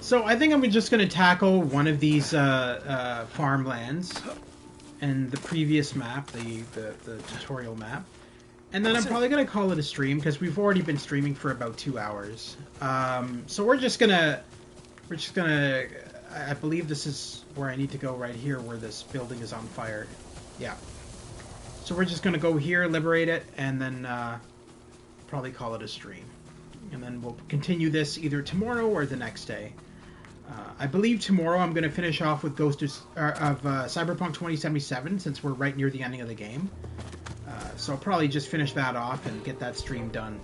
So I think I'm just going to tackle one of these farmlands and the previous map, the tutorial map. And then I'm probably going to call it a stream because we've already been streaming for about 2 hours. So we're just going to, I believe this is where I need to go right here where this building is on fire. Yeah. So we're just going to go here, liberate it, and then probably call it a stream. And then we'll continue this either tomorrow or the next day. I believe tomorrow I'm going to finish off with Cyberpunk 2077 since we're right near the ending of the game. So I'll probably just finish that off and get that stream done.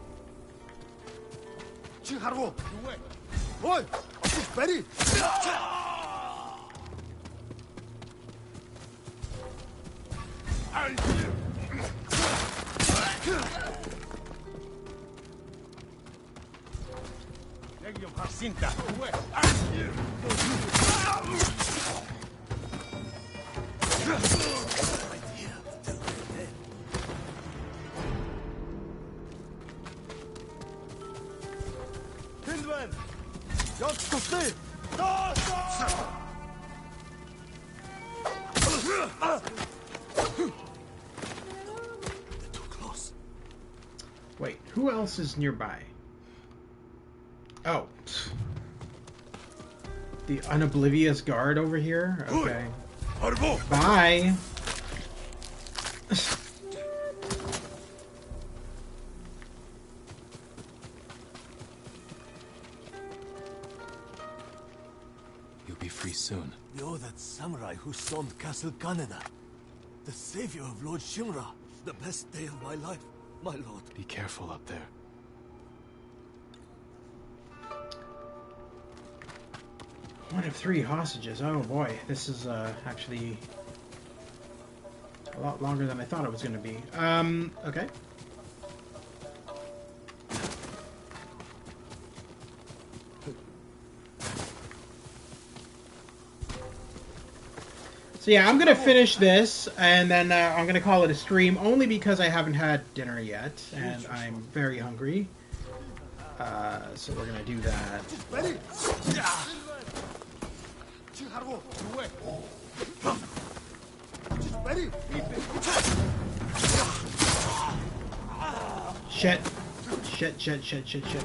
Wait, who else is nearby? Oh. The unoblivious guard over here? Okay. Bye! You'll be free soon. You're that samurai who stormed Castle Kaneda. The savior of Lord Shimura. The best day of my life, my lord. Be careful up there. One of 3 hostages. Oh boy, this is actually a lot longer than I thought it was going to be. Okay. So yeah, I'm going to finish this, and then I'm going to call it a stream, only because I haven't had dinner yet, and I'm very hungry. So we're going to do that. Shit. Shit, shit, shit, shit, shit.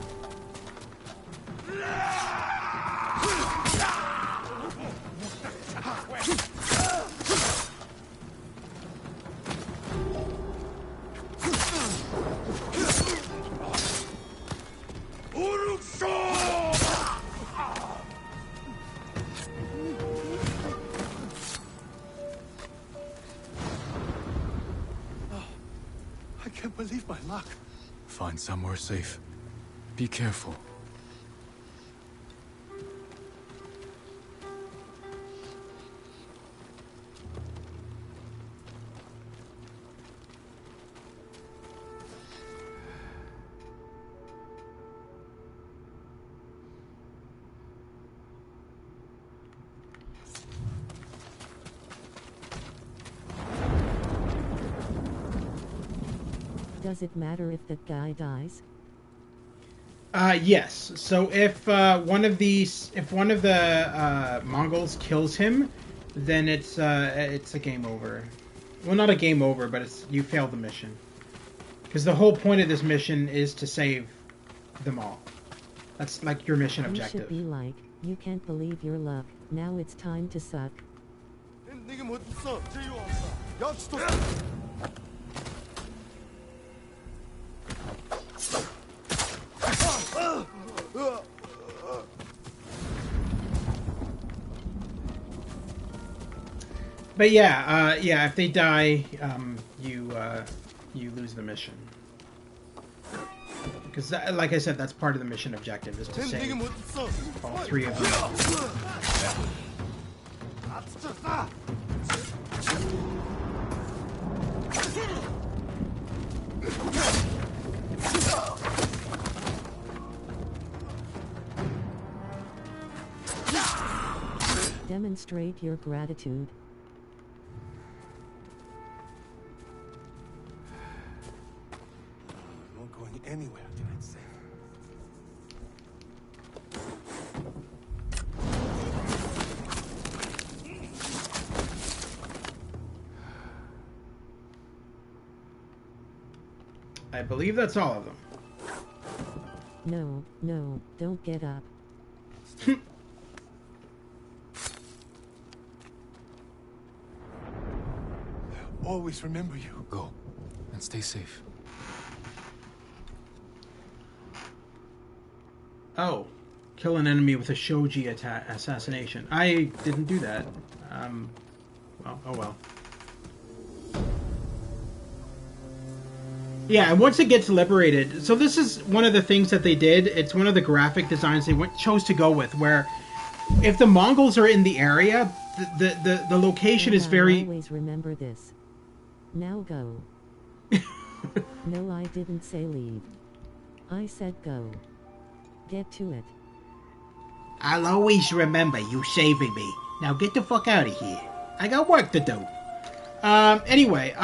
I can't believe my luck. Find somewhere safe. Be careful. Does it matter if that guy dies? Yes. So if one of the Mongols kills him, then it's a game over. Well, not a game over, but you failed the mission. Because the whole point of this mission is to save them all. That's like your mission objective. You should be like, you can't believe your luck. Now it's time to suck. But yeah, if they die, you lose the mission. Because, like I said, that's part of the mission objective, is to save all 3 of them. Demonstrate your gratitude. I'm not going anywhere till it's safe. I believe that's all of them. No, no, don't get up. Always remember you. Go, and stay safe. Oh, kill an enemy with a shoji assassination. I didn't do that. Well, oh well. Yeah, and once it gets liberated, so this is one of the things that they did. It's one of the graphic designs they chose to go with, where if the Mongols are in the area, the location is very. Always remember this. Now go. No, I didn't say leave. I said go. Get to it. I'll always remember you saving me. Now get the fuck out of here. I got work to do. Anyway,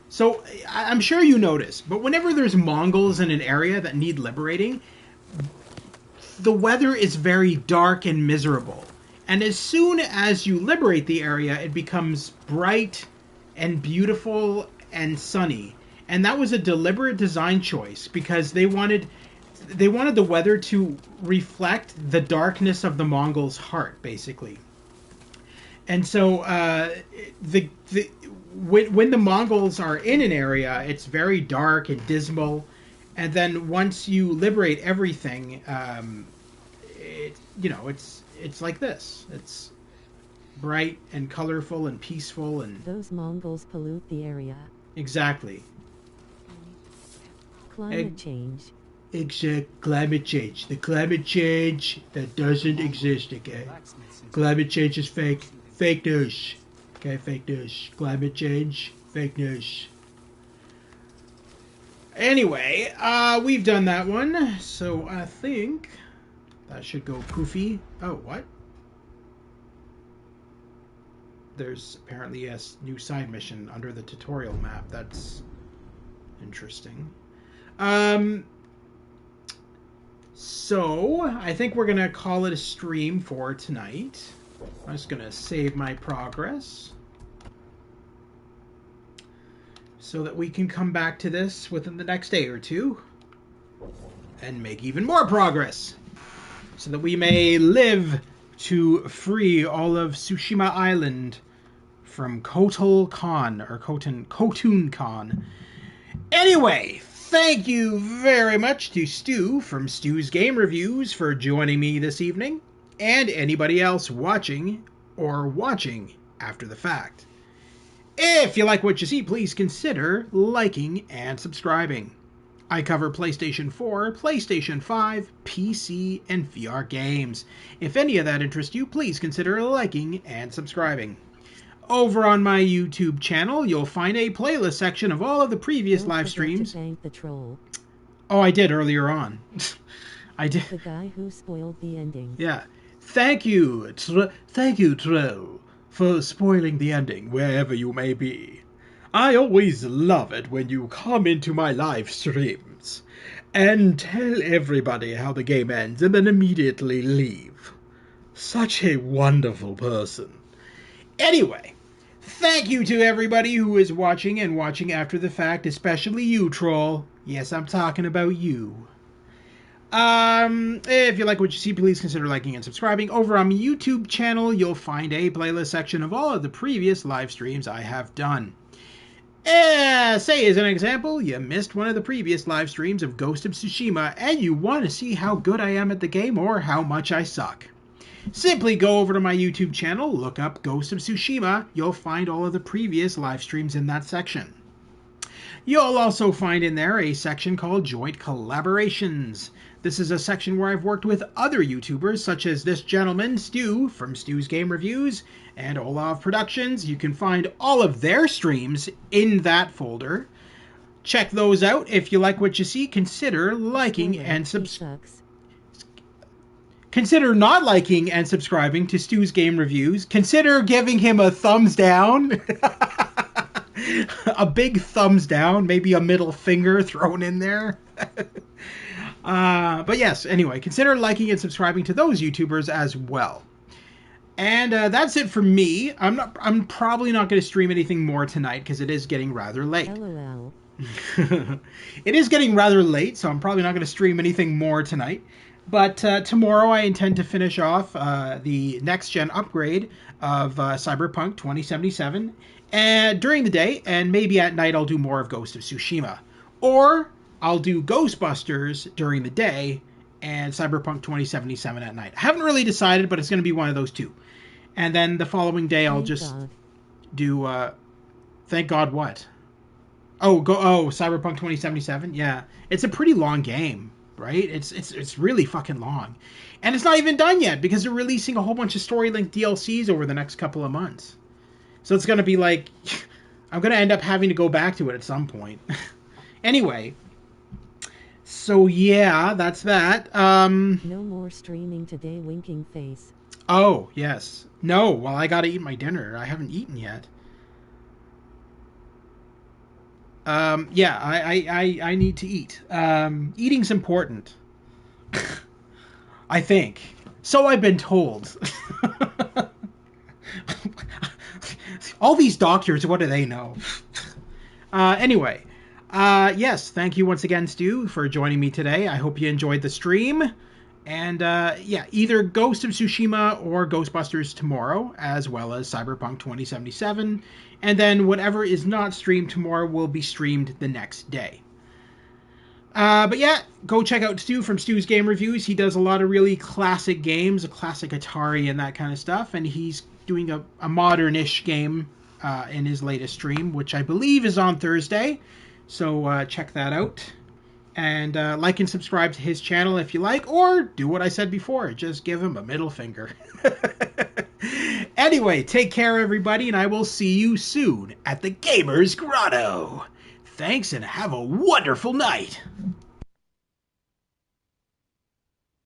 so I'm sure you notice, but whenever there's Mongols in an area that need liberating, the weather is very dark and miserable. And as soon as you liberate the area, it becomes bright and beautiful and sunny. And that was a deliberate design choice because they wanted the weather to reflect the darkness of the Mongols' heart, basically. And so when the Mongols are in an area, it's very dark and dismal. And then once you liberate everything, it's like this. It's bright and colorful and peaceful and those Mongols pollute the area. Exactly. Climate change. Climate change. The climate change that doesn't exist, okay? Climate change is fake. Fake news. Okay, fake news. Climate change, fake news. Anyway, we've done that one, so I think that should go poofy. Oh, what? There's apparently a new side mission under the tutorial map. That's interesting. So, I think we're going to call it a stream for tonight. I'm just going to save my progress so that we can come back to this within the next day or two and make even more progress so that we may live to free all of Tsushima Island from Kotal Khan, or Kotal Khan. Anyway, thank you very much to Stu from Stu's Game Reviews for joining me this evening, and anybody else watching or watching after the fact. If you like what you see, please consider liking and subscribing. I cover PlayStation 4, PlayStation 5, PC, and VR games. If any of that interests you, please consider liking and subscribing. Over on my YouTube channel, you'll find a playlist section of all of the previous live streams. Thank the troll. Oh, I did earlier on. I did. The guy who spoiled the ending. Yeah. Thank you, troll, for spoiling the ending wherever you may be. I always love it when you come into my live streams and tell everybody how the game ends and then immediately leave. Such a wonderful person. Anyway, thank you to everybody who is watching and watching after the fact, especially you, troll. Yes, I'm talking about you. If you like what you see, please consider liking and subscribing. Over on my YouTube channel, you'll find a playlist section of all of the previous live streams I have done. Say, as an example, you missed one of the previous live streams of Ghost of Tsushima, and you want to see how good I am at the game or how much I suck. Simply go over to my YouTube channel, look up Ghost of Tsushima. You'll find all of the previous live streams in that section. You'll also find in there a section called Joint Collaborations. This is a section where I've worked with other YouTubers, such as this gentleman, Stu, from Stu's Game Reviews, and Olaf Productions. You can find all of their streams in that folder. Check those out. If you like what you see, consider liking and Consider not liking and subscribing to Stu's Game Reviews. Consider giving him a thumbs down. A big thumbs down, maybe a middle finger thrown in there. But yes, anyway, consider liking and subscribing to those YouTubers as well. And that's it for me. I'm probably not going to stream anything more tonight because it is getting rather late. LOL. It is getting rather late, so I'm probably not going to stream anything more tonight. But tomorrow I intend to finish off the next-gen upgrade of Cyberpunk 2077 during the day, and maybe at night I'll do more of Ghost of Tsushima. Or I'll do Ghostbusters during the day and Cyberpunk 2077 at night. I haven't really decided, but it's going to be one of those two. And then the following day I'll do... Thank God what? Cyberpunk 2077? Yeah. It's a pretty long game, right? It's really fucking long. And it's not even done yet because they're releasing a whole bunch of story-linked DLCs over the next couple of months. So it's going to be like I'm going to end up having to go back to it at some point. Anyway, so yeah, that's that. No more streaming today, winking face. Oh, yes. No, well, I got to eat my dinner. I haven't eaten yet. Yeah, I need to eat. Eating's important. I think. So I've been told. All these doctors, what do they know? Anyway, yes, thank you once again, Stu, for joining me today. I hope you enjoyed the stream. And yeah, either Ghost of Tsushima or Ghostbusters tomorrow, as well as Cyberpunk 2077. And then whatever is not streamed tomorrow will be streamed the next day. But yeah, go check out Stu from Stu's Game Reviews. He does a lot of really classic games, a classic Atari and that kind of stuff. And he's doing a modern-ish game in his latest stream, which I believe is on Thursday. So check that out. And like and subscribe to his channel if you like, or do what I said before, just give him a middle finger. Anyway, take care, everybody, and I will see you soon at the Gamers Grotto. Thanks, and have a wonderful night.